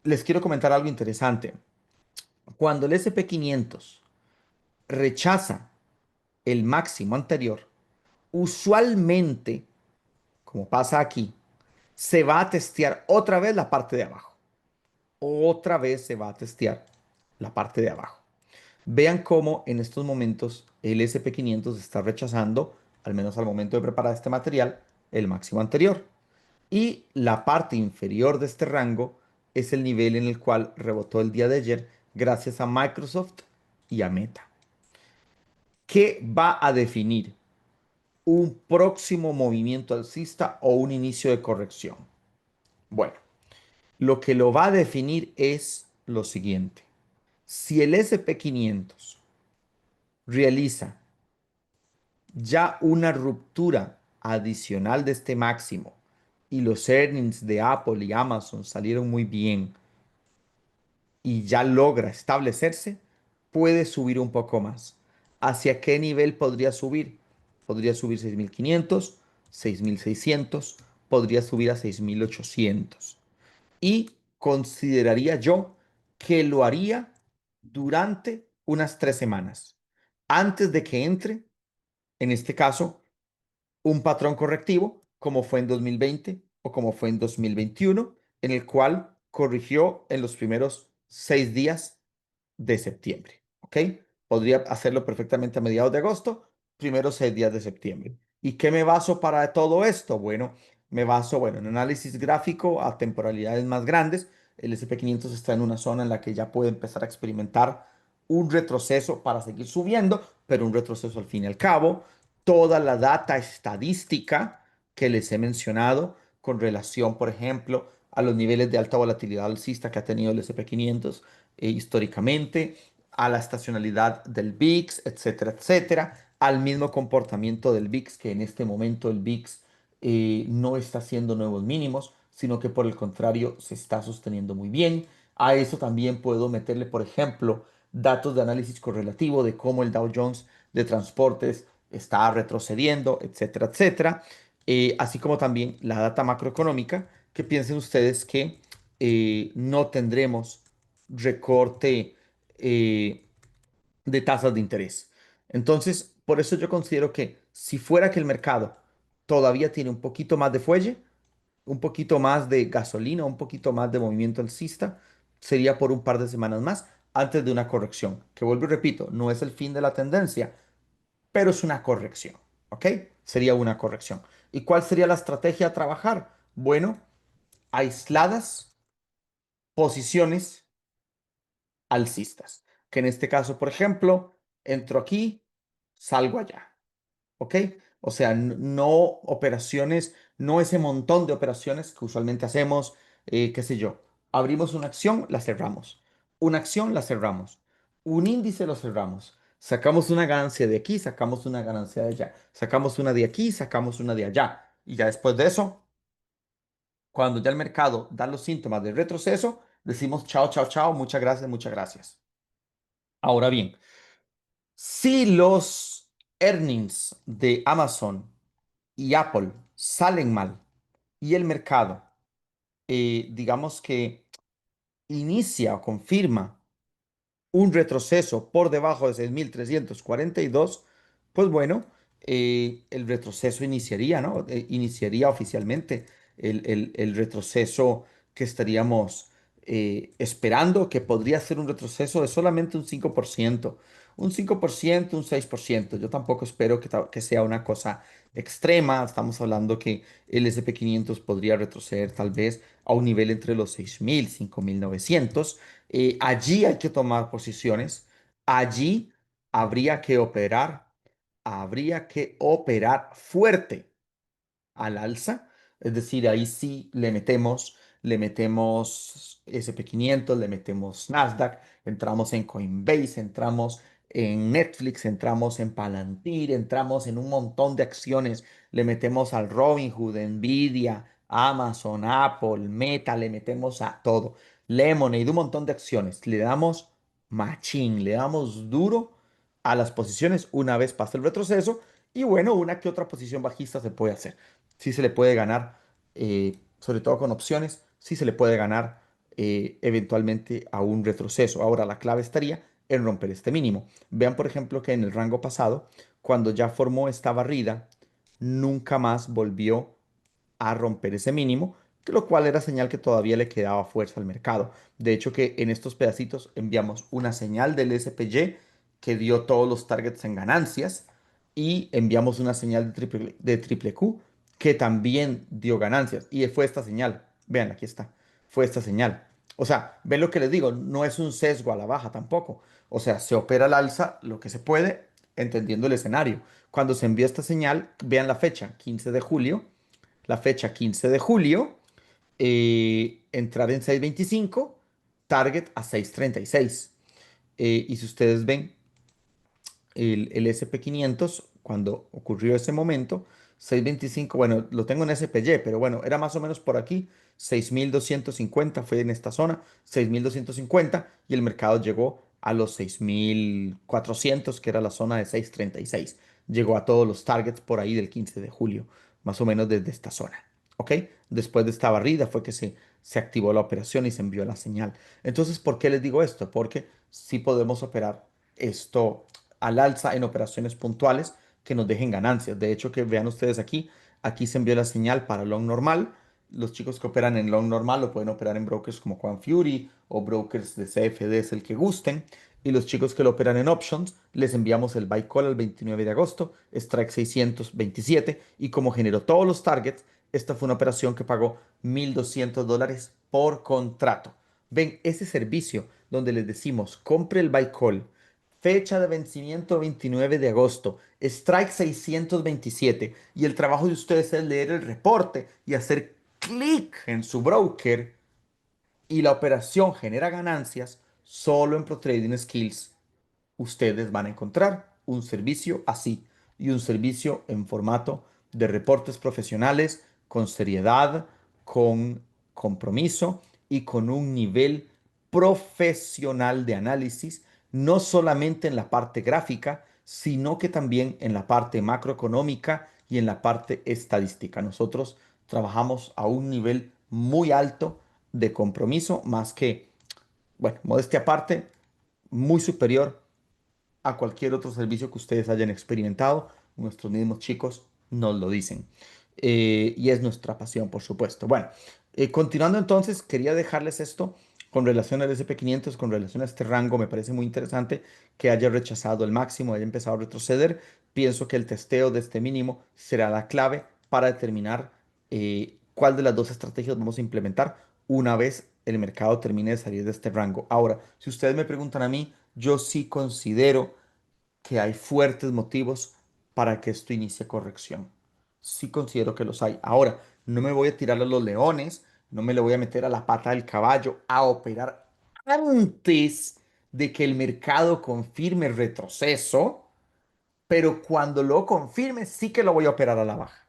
les quiero comentar algo interesante. Cuando el SP500 rechaza el máximo anterior, usualmente, como pasa aquí, se va a testear otra vez la parte de abajo. Otra vez se va a testear la parte de abajo. Vean cómo en estos momentos el SP500 está rechazando, al menos al momento de preparar este material, el máximo anterior. Y la parte inferior de este rango es el nivel en el cual rebotó el día de ayer gracias a Microsoft y a Meta. ¿Qué va a definir un próximo movimiento alcista o un inicio de corrección? Bueno, lo que lo va a definir es lo siguiente. Si el SP500 realiza ya una ruptura adicional de este máximo y los earnings de Apple y Amazon salieron muy bien y ya logra establecerse, puede subir un poco más. ¿Hacia qué nivel podría subir? Podría subir 6,500, 6,600, podría subir a 6,800. Y consideraría yo que lo haría durante unas 3 semanas, antes de que entre, en este caso, un patrón correctivo, como fue en 2020 o como fue en 2021, en el cual corrigió en los primeros 6 días de septiembre. ¿Ok? Podría hacerlo perfectamente a mediados de agosto, primeros 6 días de septiembre. ¿Y qué me baso para todo esto? Bueno, me baso, bueno, en análisis gráfico a temporalidades más grandes. El SP500 está en una zona en la que ya puede empezar a experimentar un retroceso para seguir subiendo, pero un retroceso al fin y al cabo. Toda la data estadística que les he mencionado con relación, por ejemplo, a los niveles de alta volatilidad alcista que ha tenido el SP500 históricamente, a la estacionalidad del VIX, etcétera, etcétera, al mismo comportamiento del VIX, que en este momento el VIX no está haciendo nuevos mínimos, sino que por el contrario se está sosteniendo muy bien. A eso también puedo meterle, por ejemplo, datos de análisis correlativo de cómo el Dow Jones de transportes está retrocediendo, etcétera, etcétera. Así como también la data macroeconómica, que piensen ustedes que no tendremos recorte de tasas de interés. Entonces, por eso yo considero que si fuera que el mercado todavía tiene un poquito más de fuelle, un poquito más de gasolina, un poquito más de movimiento alcista, sería por un par de semanas más antes de una corrección, que vuelvo y repito, no es el fin de la tendencia, pero es una corrección, ¿ok? Sería una corrección. ¿Y cuál sería la estrategia a trabajar? Bueno, aisladas posiciones alcistas. Que en este caso, por ejemplo, entro aquí, salgo allá. ¿Ok? O sea, no operaciones, no ese montón de operaciones que usualmente hacemos, qué sé yo. Abrimos una acción, la cerramos. Una acción, la cerramos. Un índice, lo cerramos. Sacamos una ganancia de aquí, sacamos una ganancia de allá. Sacamos una de aquí, sacamos una de allá. Y ya después de eso, cuando ya el mercado da los síntomas de retroceso, decimos chao, chao, chao, muchas gracias, muchas gracias. Ahora bien, si los earnings de Amazon y Apple salen mal y el mercado, digamos que inicia o confirma un retroceso por debajo de 6.342, pues bueno, el retroceso iniciaría, ¿no? Iniciaría oficialmente el retroceso que estaríamos esperando, que podría ser un retroceso de solamente un 5%, un 5%, un 6%. Yo tampoco espero que sea una cosa extrema. Estamos hablando que el S&P 500 podría retroceder tal vez a un nivel entre los 6.000, 5.900. Allí hay que tomar posiciones, allí habría que operar fuerte al alza, es decir, ahí sí le metemos S&P 500, le metemos Nasdaq, entramos en Coinbase, entramos en Netflix, entramos en Palantir, entramos en un montón de acciones, le metemos al Robinhood, Nvidia, Amazon, Apple, Meta, le metemos a todo, Lemonade, un montón de acciones, le damos machín, le damos duro a las posiciones una vez pasa el retroceso y bueno, una que otra posición bajista se puede hacer. Sí se le puede ganar, sobre todo con opciones, sí se le puede ganar eventualmente a un retroceso. Ahora, la clave estaría en romper este mínimo. Vean, por ejemplo, que en el rango pasado, cuando ya formó esta barrida, nunca más volvió a romper ese mínimo, que lo cual era señal que todavía le quedaba fuerza al mercado. De hecho, que en estos pedacitos enviamos una señal del SPY que dio todos los targets en ganancias y enviamos una señal de triple Q que también dio ganancias. Y fue esta señal. Vean, aquí está. Fue esta señal. O sea, ven lo que les digo, no es un sesgo a la baja tampoco. O sea, se opera al alza lo que se puede, entendiendo el escenario. Cuando se envió esta señal, vean la fecha, 15 de julio, la fecha 15 de julio, entrar en 6.25, target a 6.36. Y si ustedes ven, el SP 500 cuando ocurrió ese momento, 6.25, bueno, lo tengo en SPY, pero bueno, era más o menos por aquí, 6.250 fue en esta zona, 6.250 y el mercado llegó a los 6.400 que era la zona de 6.36. Llegó a todos los targets por ahí del 15 de julio, más o menos desde esta zona. ¿Ok? Después de esta barrida fue que se activó la operación y se envió la señal. Entonces, ¿por qué les digo esto? Porque sí podemos operar esto al alza en operaciones puntuales que nos dejen ganancias. De hecho, que vean ustedes aquí, aquí se envió la señal para long normal. Los chicos que operan en long normal lo pueden operar en brokers como Fury o brokers de CFD, es el que gusten. Y los chicos que lo operan en options, les enviamos el buy call el 29 de agosto, strike 627. Y como generó todos los targets, esta fue una operación que pagó $1.200 por contrato. Ven, ese servicio donde les decimos, compre el buy call, fecha de vencimiento 29 de agosto, strike 627 y el trabajo de ustedes es leer el reporte y hacer clic en su broker y la operación genera ganancias, solo en ProTrading Skills ustedes van a encontrar un servicio así y un servicio en formato de reportes profesionales con seriedad, con compromiso y con un nivel profesional de análisis, no solamente en la parte gráfica, sino que también en la parte macroeconómica y en la parte estadística. Nosotros trabajamos a un nivel muy alto de compromiso, más que, bueno, modestia aparte, muy superior a cualquier otro servicio que ustedes hayan experimentado. Nuestros mismos chicos nos lo dicen. Y es nuestra pasión, por supuesto. Bueno, continuando entonces, quería dejarles esto con relación al SP 500, con relación a este rango. Me parece muy interesante que haya rechazado el máximo, haya empezado a retroceder. Pienso que el testeo de este mínimo será la clave para determinar cuál de las dos estrategias vamos a implementar una vez el mercado termine de salir de este rango. Ahora, si ustedes me preguntan a mí, yo sí considero que hay fuertes motivos para que esto inicie corrección. Sí considero que los hay. Ahora, no me voy a tirar a los leones, no me le voy a meter a la pata del caballo a operar antes de que el mercado confirme retroceso, pero cuando lo confirme sí que lo voy a operar a la baja.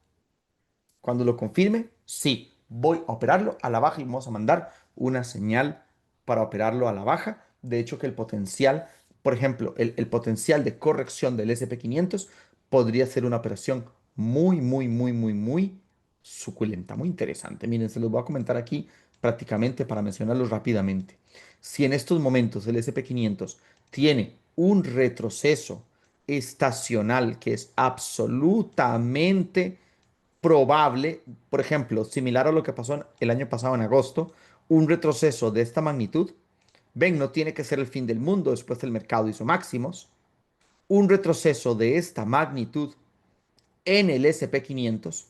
Cuando lo confirme, sí, voy a operarlo a la baja y vamos a mandar una señal para operarlo a la baja. De hecho, que el potencial, por ejemplo, el potencial de corrección del SP500 podría ser una operación muy suculenta, muy interesante. Miren, se los voy a comentar aquí prácticamente para mencionarlos rápidamente. Si en estos momentos el SP500 tiene un retroceso estacional que es absolutamente probable, por ejemplo, similar a lo que pasó el año pasado en agosto, un retroceso de esta magnitud. Ven, no tiene que ser el fin del mundo, después el mercado hizo máximos. Un retroceso de esta magnitud en el SP500.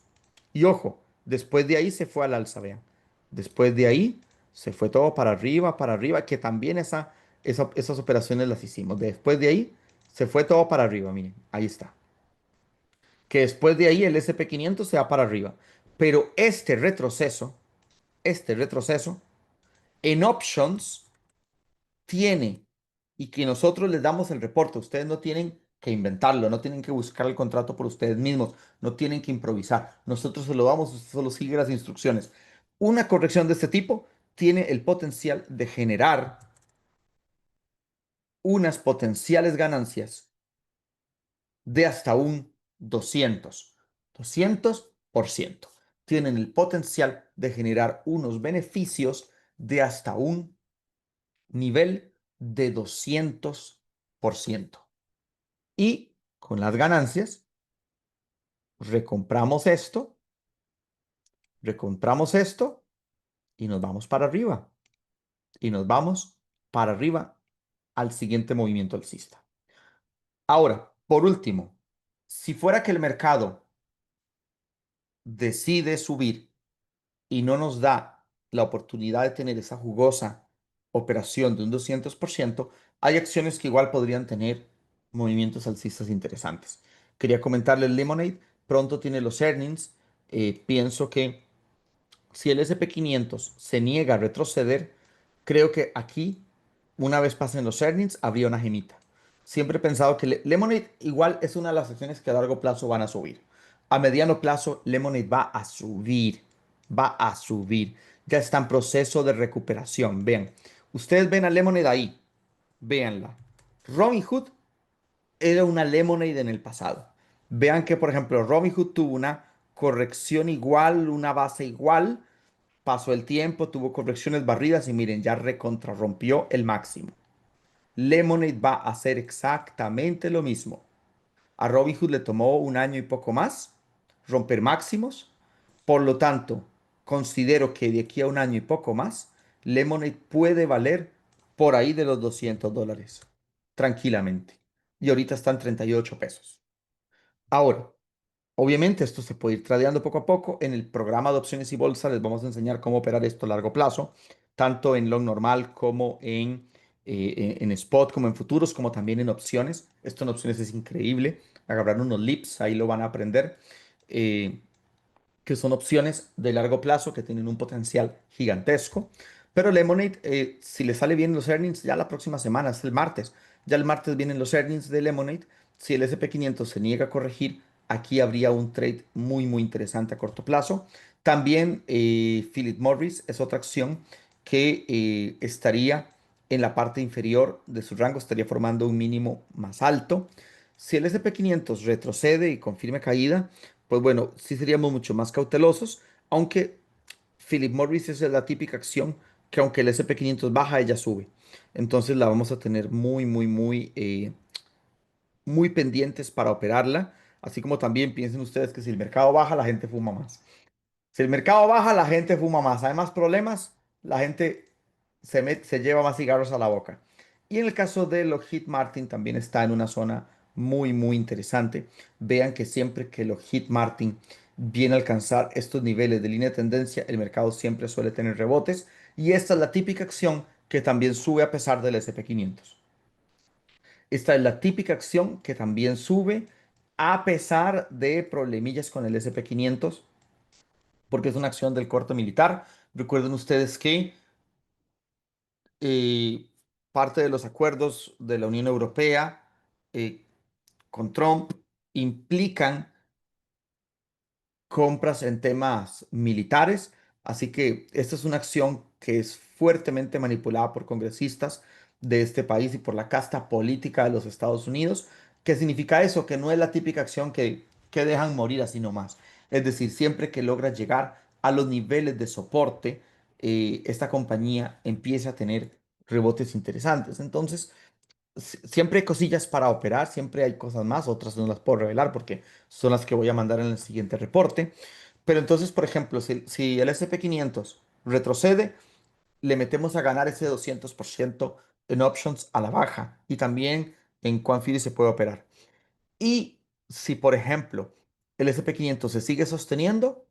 Y ojo, después de ahí se fue al alza, vean. Después de ahí se fue todo para arriba, que también esas operaciones las hicimos. Después de ahí se fue todo para arriba, miren, ahí está. Que después de ahí el SP500 se va para arriba. Pero este retroceso en options tiene, y que nosotros les damos el reporte, ustedes no tienen que inventarlo, no tienen que buscar el contrato por ustedes mismos, no tienen que improvisar. Nosotros se lo damos, usted solo sigue las instrucciones. Una corrección de este tipo tiene el potencial de generar unas potenciales ganancias de hasta un 200%. Tienen el potencial de generar unos beneficios de hasta un nivel de 200%. Y con las ganancias, recompramos esto, recompramos esto y nos vamos para arriba. Y nos vamos para arriba al siguiente movimiento alcista. Ahora, por último, si fuera que el mercado decide subir y no nos da la oportunidad de tener esa jugosa operación de un 200%, hay acciones que igual podrían tener movimientos alcistas interesantes. Quería comentarle el Lemonade, pronto tiene los earnings. Pienso que si el SP500 se niega a retroceder, creo que aquí, una vez pasen los earnings, habría una gemita. Siempre he pensado que Lemonade igual es una de las acciones que a largo plazo van a subir. A mediano plazo, Lemonade va a subir. Va a subir. Ya está en proceso de recuperación. Vean, ustedes ven a Lemonade ahí. Véanla. Robinhood era una Lemonade en el pasado. Vean que, por ejemplo, Robinhood tuvo una corrección igual, una base igual. Pasó el tiempo, tuvo correcciones barridas y miren, ya recontrarrompió el máximo. Lemonade va a hacer exactamente lo mismo. A Robinhood le tomó un año y poco más romper máximos. Por lo tanto, considero que de aquí a un año y poco más, Lemonade puede valer por ahí de los $200. Tranquilamente. Y ahorita están 38 pesos. Ahora, obviamente esto se puede ir tradeando poco a poco. En el programa de opciones y bolsa les vamos a enseñar cómo operar esto a largo plazo, tanto en long normal como en spot, como en futuros, como también en opciones. Esto en opciones es increíble. Agarrar unos lips, ahí lo van a aprender. Eh, que son opciones de largo plazo que tienen un potencial gigantesco. Pero Lemonade, si le sale bien los earnings, ya la próxima semana, es el martes. Ya el martes vienen los earnings de Lemonade. Si el SP500 se niega a corregir, aquí habría un trade muy interesante a corto plazo. También Philip Morris es otra acción que estaría en la parte inferior de su rango, estaría formando un mínimo más alto. Si el SP500 retrocede y confirme caída, pues bueno, sí seríamos mucho más cautelosos, aunque Philip Morris es la típica acción que aunque el SP500 baja, ella sube. Entonces la vamos a tener muy pendientes para operarla, así como también piensen ustedes que si el mercado baja, la gente fuma más. Si el mercado baja, la gente fuma más. Hay más problemas, la gente se lleva más cigarros a la boca. Y en el caso de Lockheed Martin también está en una zona muy interesante. Vean que siempre que Lockheed Martin viene a alcanzar estos niveles de línea de tendencia, el mercado siempre suele tener rebotes. Y esta es la típica acción que también sube a pesar del SP500. Esta es la típica acción que también sube a pesar de problemillas con el SP500, porque es una acción del corte militar. Recuerden ustedes que eh, parte de los acuerdos de la Unión Europea eh, con Trump implican compras en temas militares. Así que esta es una acción que es fuertemente manipulada por congresistas de este país y por la casta política de los Estados Unidos. ¿Qué significa eso? Que no es la típica acción que dejan morir así nomás. Es decir, siempre que logra llegar a los niveles de soporte, esta compañía empieza a tener rebotes interesantes. Entonces, siempre hay cosillas para operar, siempre hay cosas más, otras no las puedo revelar porque son las que voy a mandar en el siguiente reporte. Pero entonces, por ejemplo, si el SP500 retrocede, le metemos a ganar ese 200% en options a la baja y también en Quanfiri se puede operar. Y si, por ejemplo, el SP500 se sigue sosteniendo,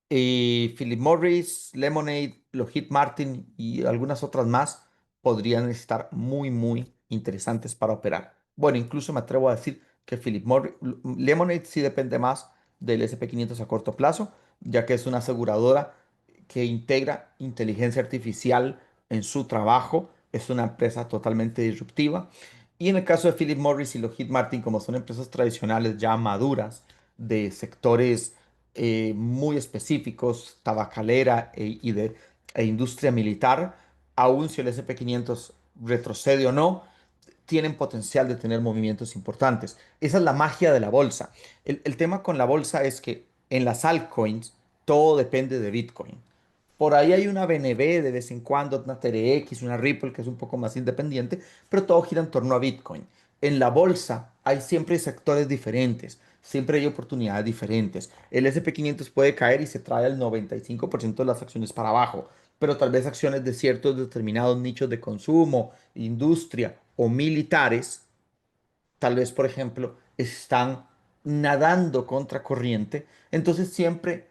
y Philip Morris, Lemonade, Lockheed Martin y algunas otras más podrían estar muy, muy interesantes para operar. Bueno, incluso me atrevo a decir que Philip Morris, Lemonade sí depende más del SP500 a corto plazo, ya que es una aseguradora que integra inteligencia artificial en su trabajo. Es una empresa totalmente disruptiva. Y en el caso de Philip Morris y Lockheed Martin, como son empresas tradicionales ya maduras de sectores muy específicos, tabacalera e industria militar, aun si el SP500 retrocede o no, tienen potencial de tener movimientos importantes. Esa es la magia de la bolsa. El tema con la bolsa es que en las altcoins todo depende de Bitcoin. Por ahí hay una BNB de vez en cuando, una TRX, una Ripple que es un poco más independiente, pero todo gira en torno a Bitcoin. En la bolsa hay siempre sectores diferentes, siempre hay oportunidades diferentes. El SP500 puede caer y se trae el 95% de las acciones para abajo, pero tal vez acciones de ciertos determinados nichos de consumo, industria o militares, tal vez por ejemplo, están nadando contra corriente. Entonces siempre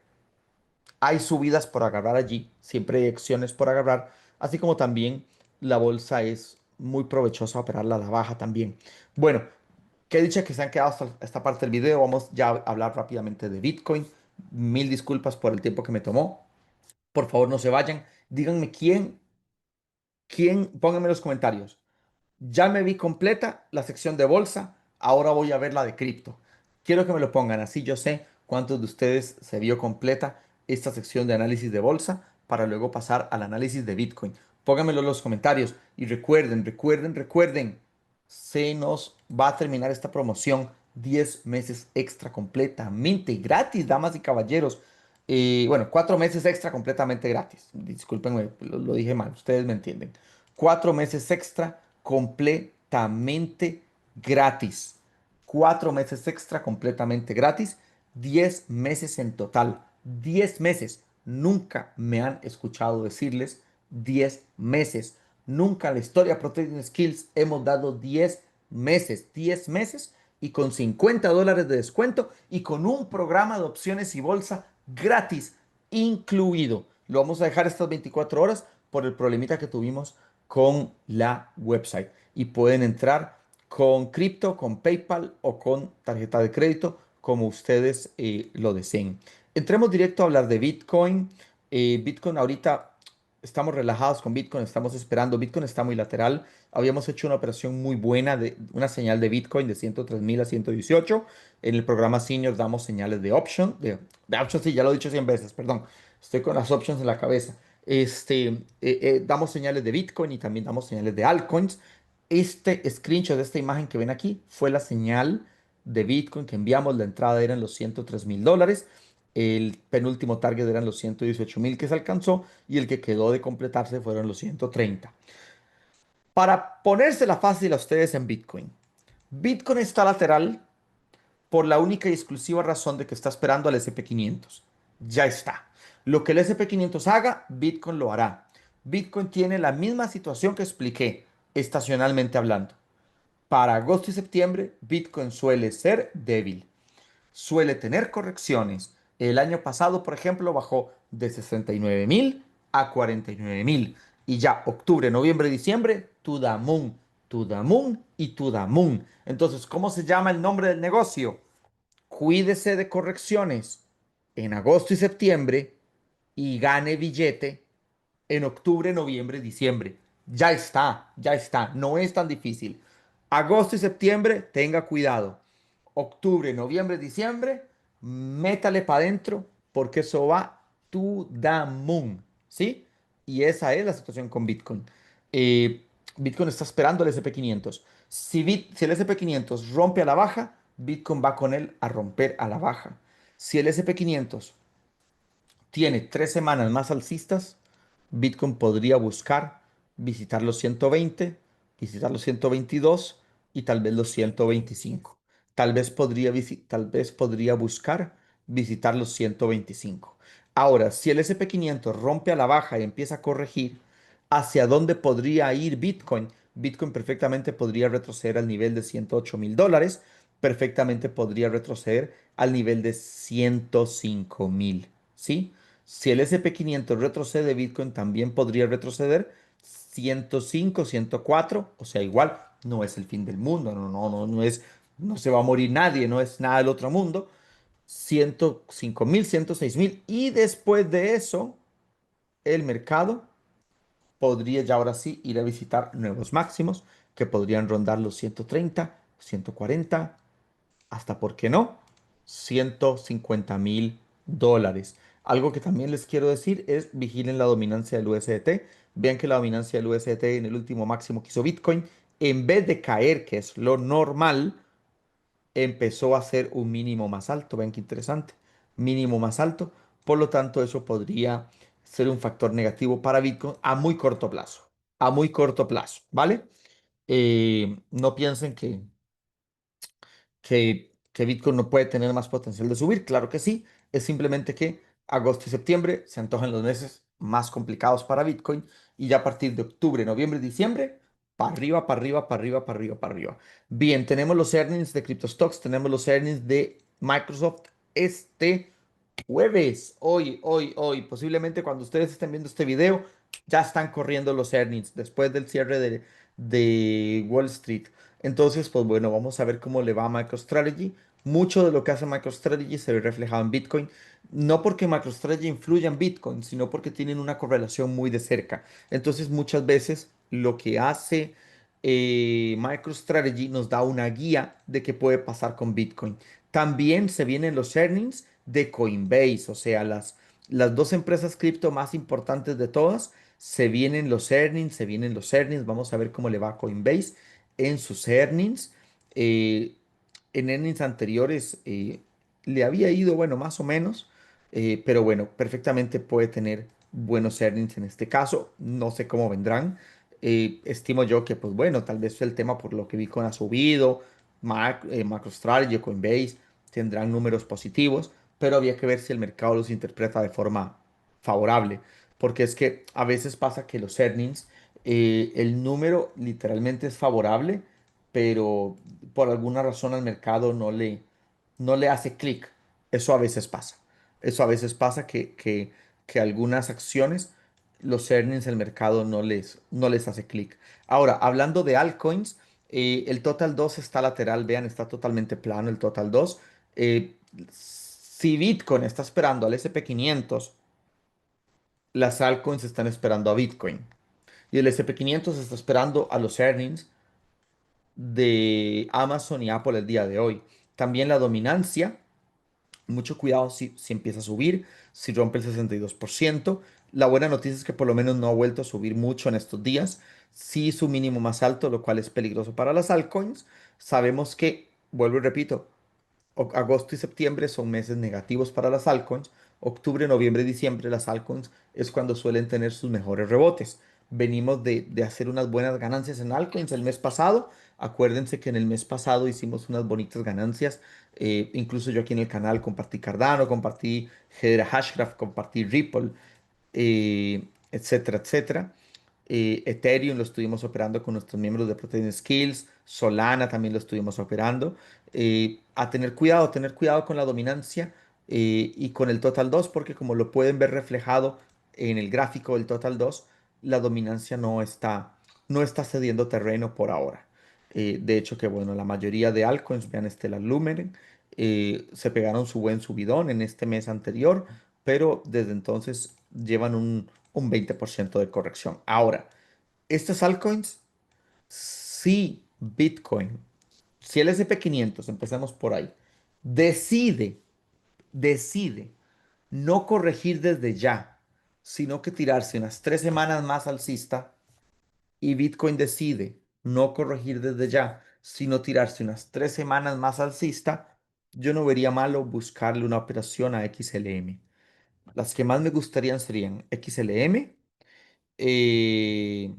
hay subidas por agarrar allí, siempre hay acciones por agarrar, así como también la bolsa es muy provechosa operarla a la baja también. Bueno, qué dicha que se han quedado hasta esta parte del video. Vamos ya a hablar rápidamente de Bitcoin. Mil disculpas por el tiempo que me tomó. Por favor, no se vayan. Díganme pónganme en los comentarios. Ya me vi completa la sección de bolsa, ahora voy a ver la de cripto. Quiero que me lo pongan, así yo sé cuántos de ustedes se vio completa esta sección de análisis de bolsa para luego pasar al análisis de Bitcoin. Pónganmelo en los comentarios y recuerden, se nos va a terminar esta promoción 10 meses extra completamente gratis, damas y caballeros. Bueno, 4 meses extra completamente gratis. Discúlpenme, lo dije mal, ustedes me entienden. 4 meses extra completamente gratis. 4 meses extra completamente gratis. 10 meses en total. 10 meses. Nunca me han escuchado decirles 10 meses. Nunca en la historia de Protecting Skills hemos dado 10 meses. 10 meses y con $50 de descuento y con un programa de opciones y bolsa gratis incluido. Lo vamos a dejar estas 24 horas por el problemita que tuvimos con la website. Y pueden entrar con cripto, con PayPal o con tarjeta de crédito, como ustedes lo deseen. Entremos directo a hablar de Bitcoin. Bitcoin ahorita estamos relajados con Bitcoin, estamos esperando. Bitcoin está muy lateral. Habíamos hecho una operación muy buena de una señal de Bitcoin de 103.000 a 118. En el programa Senior damos señales de option. De option, sí, ya lo he dicho 100 veces, perdón. Estoy con las options en la cabeza. Damos señales de Bitcoin y también damos señales de altcoins. Este screenshot de esta imagen que ven aquí fue la señal de Bitcoin que enviamos. La entrada eran los $103.000. El penúltimo target eran los 118.000 que se alcanzó y el que quedó de completarse fueron los 130. Para ponérsela fácil a ustedes en Bitcoin. Bitcoin está lateral por la única y exclusiva razón de que está esperando al SP500. Ya está. Lo que el SP500 haga, Bitcoin lo hará. Bitcoin tiene la misma situación que expliqué, estacionalmente hablando. Para agosto y septiembre, Bitcoin suele ser débil, suele tener correcciones. El año pasado, por ejemplo, bajó de 69.000 a 49.000. Y ya octubre, noviembre, diciembre, to the moon y to the moon. Entonces, ¿cómo se llama el nombre del negocio? Cuídese de correcciones en agosto y septiembre y gane billete en octubre, noviembre, diciembre. Ya está, ya está. No es tan difícil. Agosto y septiembre, tenga cuidado. Octubre, noviembre, diciembre, métale para adentro porque eso va to the moon. ¿Sí? Y esa es la situación con Bitcoin. Eh, Bitcoin está esperando el SP500. Si el SP500 rompe a la baja, Bitcoin va con él a romper a la baja. Si el SP500 tiene 3 semanas más alcistas, Bitcoin podría buscar visitar los 120, visitar los 122 y tal vez los 125. Tal vez podría buscar visitar los 125. Ahora, si el SP500 rompe a la baja y empieza a corregir, ¿hacia dónde podría ir Bitcoin? Bitcoin perfectamente podría retroceder al nivel de $108.000, perfectamente podría retroceder al nivel de 105.000, ¿sí? Si el SP500 retrocede, Bitcoin también podría retroceder 105, 104, o sea, igual no es el fin del mundo, no es, no se va a morir nadie, no es nada del otro mundo. 105.000, 106.000 y después de eso, el mercado podría ya ahora sí ir a visitar nuevos máximos que podrían rondar los 130, 140, hasta, ¿por qué no? $150.000. Algo que también les quiero decir es vigilen la dominancia del USDT. Vean que la dominancia del USDT en el último máximo que hizo Bitcoin, en vez de caer, que es lo normal, empezó a hacer un mínimo más alto. Vean qué interesante. Mínimo más alto. Por lo tanto, eso podría ser un factor negativo para Bitcoin a muy corto plazo. A muy corto plazo, ¿vale? No piensen que Bitcoin no puede tener más potencial de subir. Claro que sí. Es simplemente que agosto y septiembre se antojan los meses más complicados para Bitcoin y ya a partir de octubre, noviembre y diciembre, para arriba, para arriba, para arriba, para arriba, para arriba. Bien, tenemos los earnings de CryptoStocks, tenemos los earnings de Microsoft este jueves, hoy. Posiblemente cuando ustedes estén viendo este video, ya están corriendo los earnings después del cierre de Wall Street. Entonces, pues bueno, vamos a ver cómo le va a MicroStrategy. Mucho de lo que hace MicroStrategy se ve reflejado en Bitcoin. No porque MicroStrategy influya en Bitcoin, sino porque tienen una correlación muy de cerca. Entonces, muchas veces lo que hace MicroStrategy nos da una guía de qué puede pasar con Bitcoin. También se vienen los earnings de Coinbase, o sea, las dos empresas cripto más importantes de todas. Se vienen los earnings. Vamos a ver cómo le va a Coinbase en sus earnings. Eh, en earnings anteriores le había ido, bueno, más o menos, pero bueno, perfectamente puede tener buenos earnings en este caso. No sé cómo vendrán. Estimo yo que, pues bueno, tal vez el tema por lo que Bitcoin ha subido, MicroStrategy, Coinbase tendrán números positivos, pero había que ver si el mercado los interpreta de forma favorable, porque es que a veces pasa que los earnings, el número literalmente es favorable, pero por alguna razón al mercado no le hace clic. Eso a veces pasa. Eso a veces pasa que algunas acciones, los earnings, el mercado no les hace clic. Ahora, hablando de altcoins, el Total 2 está lateral, vean, está totalmente plano el Total 2. Eh, si Bitcoin está esperando al SP500, las altcoins están esperando a Bitcoin. Y el SP500 está esperando a los earnings de Amazon y Apple el día de hoy. También la dominancia, mucho cuidado si empieza a subir, si rompe el 62%. La buena noticia es que por lo menos no ha vuelto a subir mucho en estos días. Sí su mínimo más alto, lo cual es peligroso para las altcoins. Sabemos que, vuelvo y repito, agosto y septiembre son meses negativos para las altcoins. Octubre, noviembre y diciembre las altcoins es cuando suelen tener sus mejores rebotes. Venimos de hacer unas buenas ganancias en altcoins el mes pasado. Acuérdense que en el mes pasado hicimos unas bonitas ganancias. Incluso yo aquí en el canal compartí Cardano, compartí Hedera Hashgraph, compartí Ripple, etcétera, etcétera. Ethereum lo estuvimos operando con nuestros miembros de Protein Skills, Solana también lo estuvimos operando. A tener cuidado con la dominancia y con el Total 2 porque como lo pueden ver reflejado en el gráfico del Total 2, la dominancia no está cediendo terreno por ahora. De hecho, que bueno, la mayoría de altcoins, vean Stellar Lumen, se pegaron su buen subidón en este mes anterior, pero desde entonces llevan un 20% de corrección. Ahora, estos altcoins, si Bitcoin, si el S&P 500, empezamos por ahí, decide, decide no corregir desde ya, sino que tirarse unas 3 semanas más alcista, y Bitcoin decide no corregir desde ya, sino tirarse unas 3 semanas más alcista, yo no vería malo buscarle una operación a XLM. Las que más me gustarían serían XLM, eh,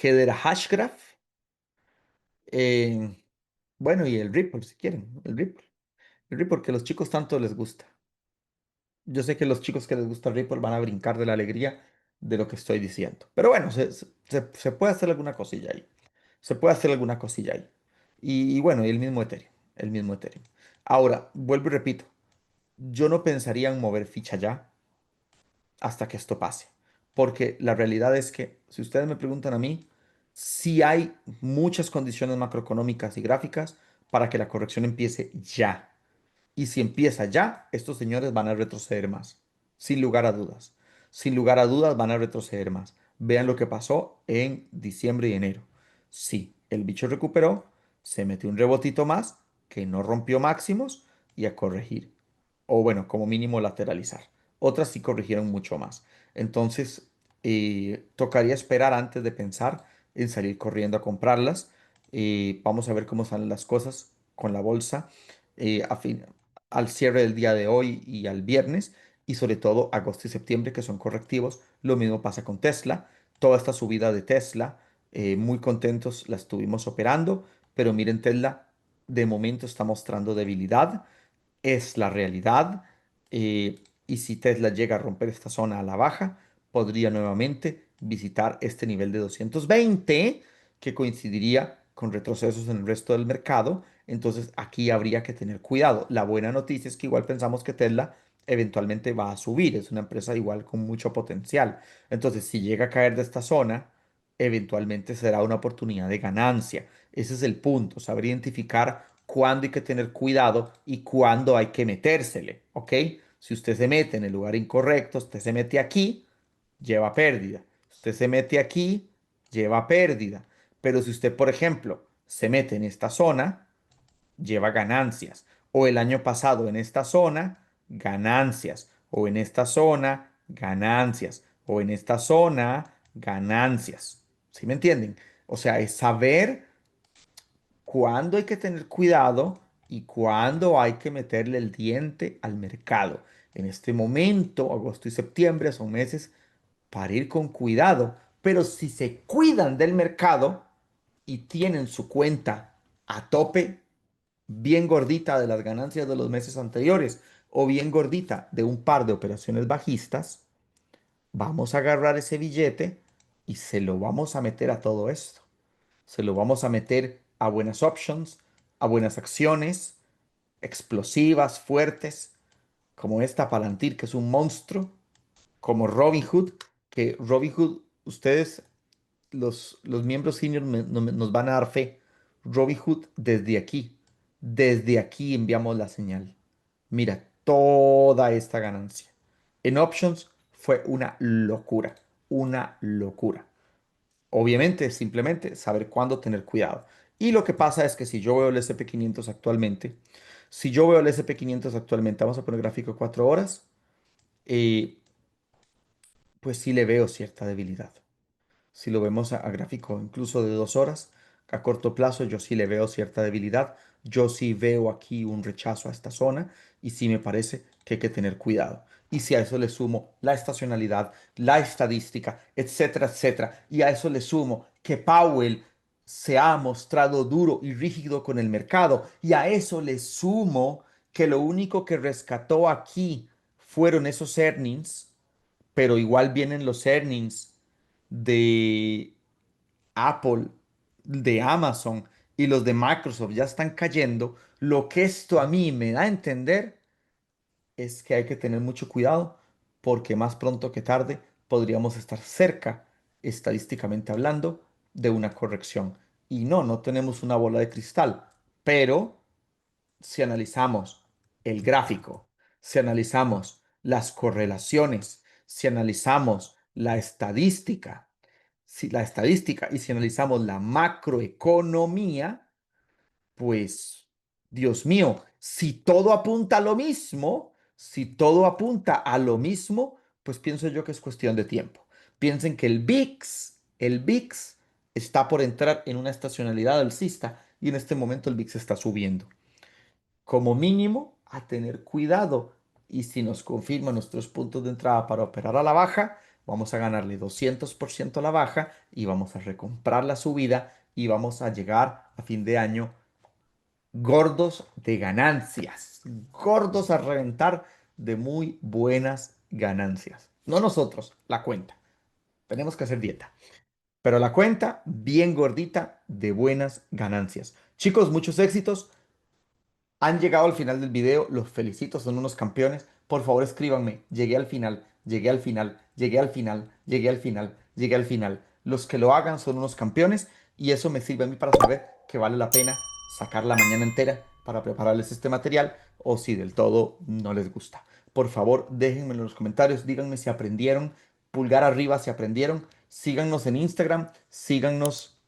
Hedera Hashgraph, eh, bueno, y el Ripple, si quieren, el Ripple. El Ripple que a los chicos tanto les gusta. Yo sé que los chicos que les gusta Ripple van a brincar de la alegría de lo que estoy diciendo. Pero bueno, se puede hacer alguna cosilla ahí. Se puede hacer alguna cosilla ahí. Y bueno, y el mismo Ethereum. El mismo Ethereum. Ahora, vuelvo y repito. Yo no pensaría en mover ficha ya hasta que esto pase. Porque la realidad es que, si ustedes me preguntan a mí, sí hay muchas condiciones macroeconómicas y gráficas para que la corrección empiece ya. Y si empieza ya, estos señores van a retroceder más, sin lugar a dudas. Sin lugar a dudas van a retroceder más. Vean lo que pasó en diciembre y enero. Sí, el bicho recuperó, se metió un rebotito más, que no rompió máximos y a corregir. O bueno, como mínimo lateralizar. Otras sí corrigieron mucho más. Entonces, tocaría esperar antes de pensar en salir corriendo a comprarlas. Vamos a ver cómo salen las cosas con la bolsa. A fin, al cierre del día de hoy y al viernes, y sobre todo agosto y septiembre, que son correctivos. Lo mismo pasa con Tesla. Toda esta subida de Tesla, muy contentos, la estuvimos operando, pero miren, Tesla de momento está mostrando debilidad, es la realidad. Y si Tesla llega a romper esta zona a la baja, podría nuevamente visitar este nivel de 220, que coincidiría con retrocesos en el resto del mercado. Entonces aquí habría que tener cuidado. La buena noticia es que igual pensamos que Tesla eventualmente va a subir. Es una empresa igual con mucho potencial. Entonces, si llega a caer de esta zona, eventualmente será una oportunidad de ganancia. Ese es el punto, saber identificar cuándo hay que tener cuidado y cuándo hay que metérsele, ¿ok? Si usted se mete en el lugar incorrecto, usted se mete aquí, lleva pérdida. Usted se mete aquí, lleva pérdida. Pero si usted, por ejemplo, se mete en esta zona, lleva ganancias. O el año pasado en esta zona, ganancias. O en esta zona, ganancias. O en esta zona, ganancias. ¿Sí me entienden? O sea, es saber cuándo hay que tener cuidado y cuándo hay que meterle el diente al mercado. En este momento, agosto y septiembre son meses para ir con cuidado, pero si se cuidan del mercado y tienen su cuenta a tope, bien gordita de las ganancias de los meses anteriores o bien gordita de un par de operaciones bajistas, vamos a agarrar ese billete y se lo vamos a meter a todo esto. Se lo vamos a meter a buenas options, a buenas acciones, explosivas, fuertes, como esta Palantir, que es un monstruo, como Robinhood, que Robinhood, ustedes, los miembros senior nos van a dar fe. Robinhood desde aquí enviamos la señal. Mira, toda esta ganancia. En options fue una locura, una locura. Obviamente, simplemente saber cuándo tener cuidado. Y lo que pasa es que si yo veo el S&P 500 actualmente, si yo veo el S&P 500 actualmente, vamos a poner gráfico de 4 horas, eh, pues sí le veo cierta debilidad. Si lo vemos a gráfico incluso de 2 horas, a corto plazo yo sí le veo cierta debilidad. Yo sí veo aquí un rechazo a esta zona y sí me parece que hay que tener cuidado. Y si a eso le sumo la estacionalidad, la estadística, etcétera, etcétera, y a eso le sumo que Powell se ha mostrado duro y rígido con el mercado, y a eso le sumo que lo único que rescató aquí fueron esos earnings, pero igual vienen los earnings de Apple, de Amazon y los de Microsoft ya están cayendo, lo que esto a mí me da a entender es que hay que tener mucho cuidado porque más pronto que tarde podríamos estar cerca, estadísticamente hablando, de una corrección. Y no, no tenemos una bola de cristal, pero si analizamos el gráfico, si analizamos las correlaciones, si analizamos la estadística y si analizamos la macroeconomía, pues, Dios mío, si todo apunta a lo mismo, si todo apunta a lo mismo, pues pienso yo que es cuestión de tiempo. Piensen que el VIX está por entrar en una estacionalidad alcista y en este momento el VIX está subiendo. Como mínimo, a tener cuidado. Y si nos confirman nuestros puntos de entrada para operar a la baja, vamos a ganarle 200% a la baja y vamos a recomprar la subida y vamos a llegar a fin de año gordos de ganancias, gordos a reventar de muy buenas ganancias. No nosotros, la cuenta. Tenemos que hacer dieta. Pero la cuenta bien gordita de buenas ganancias. Chicos, muchos éxitos. Han llegado al final del video, los felicito, son unos campeones. Por favor, escríbanme. Llegué al final, llegué al final, llegué al final, llegué al final, llegué al final. Los que lo hagan son unos campeones y eso me sirve a mí para saber que vale la pena sacar la mañana entera para prepararles este material o si del todo no les gusta. Por favor, déjenme en los comentarios, díganme si aprendieron, pulgar arriba si aprendieron. Síganos en Instagram, síganos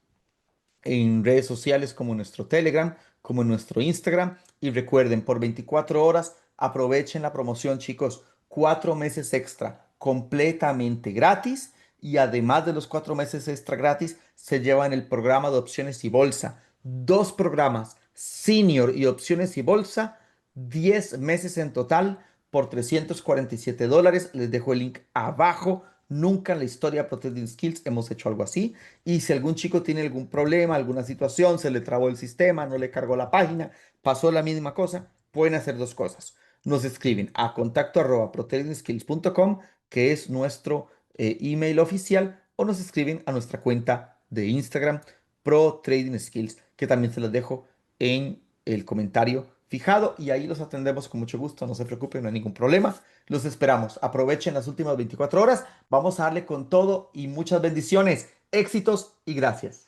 en redes sociales como nuestro Telegram, como en nuestro Instagram. Y recuerden, por 24 horas, aprovechen la promoción, chicos. 4 meses extra, completamente gratis. Y además de los 4 meses extra gratis, se llevan el programa de opciones y bolsa. Dos programas, Senior y opciones y bolsa, 10 meses en total por $347. Les dejo el link abajo. Nunca en la historia de Protecting Skills hemos hecho algo así. Y si algún chico tiene algún problema, alguna situación, se le trabó el sistema, no le cargó la página, pasó la misma cosa, pueden hacer dos cosas. Nos escriben a contacto@protectingskills.com, que es nuestro email oficial, o nos escriben a nuestra cuenta de Instagram, Pro Trading Skills, que también se los dejo en el comentario fijado y ahí los atendemos con mucho gusto, no se preocupen, no hay ningún problema. Los esperamos. Aprovechen las últimas 24 horas. Vamos a darle con todo y muchas bendiciones, éxitos y gracias.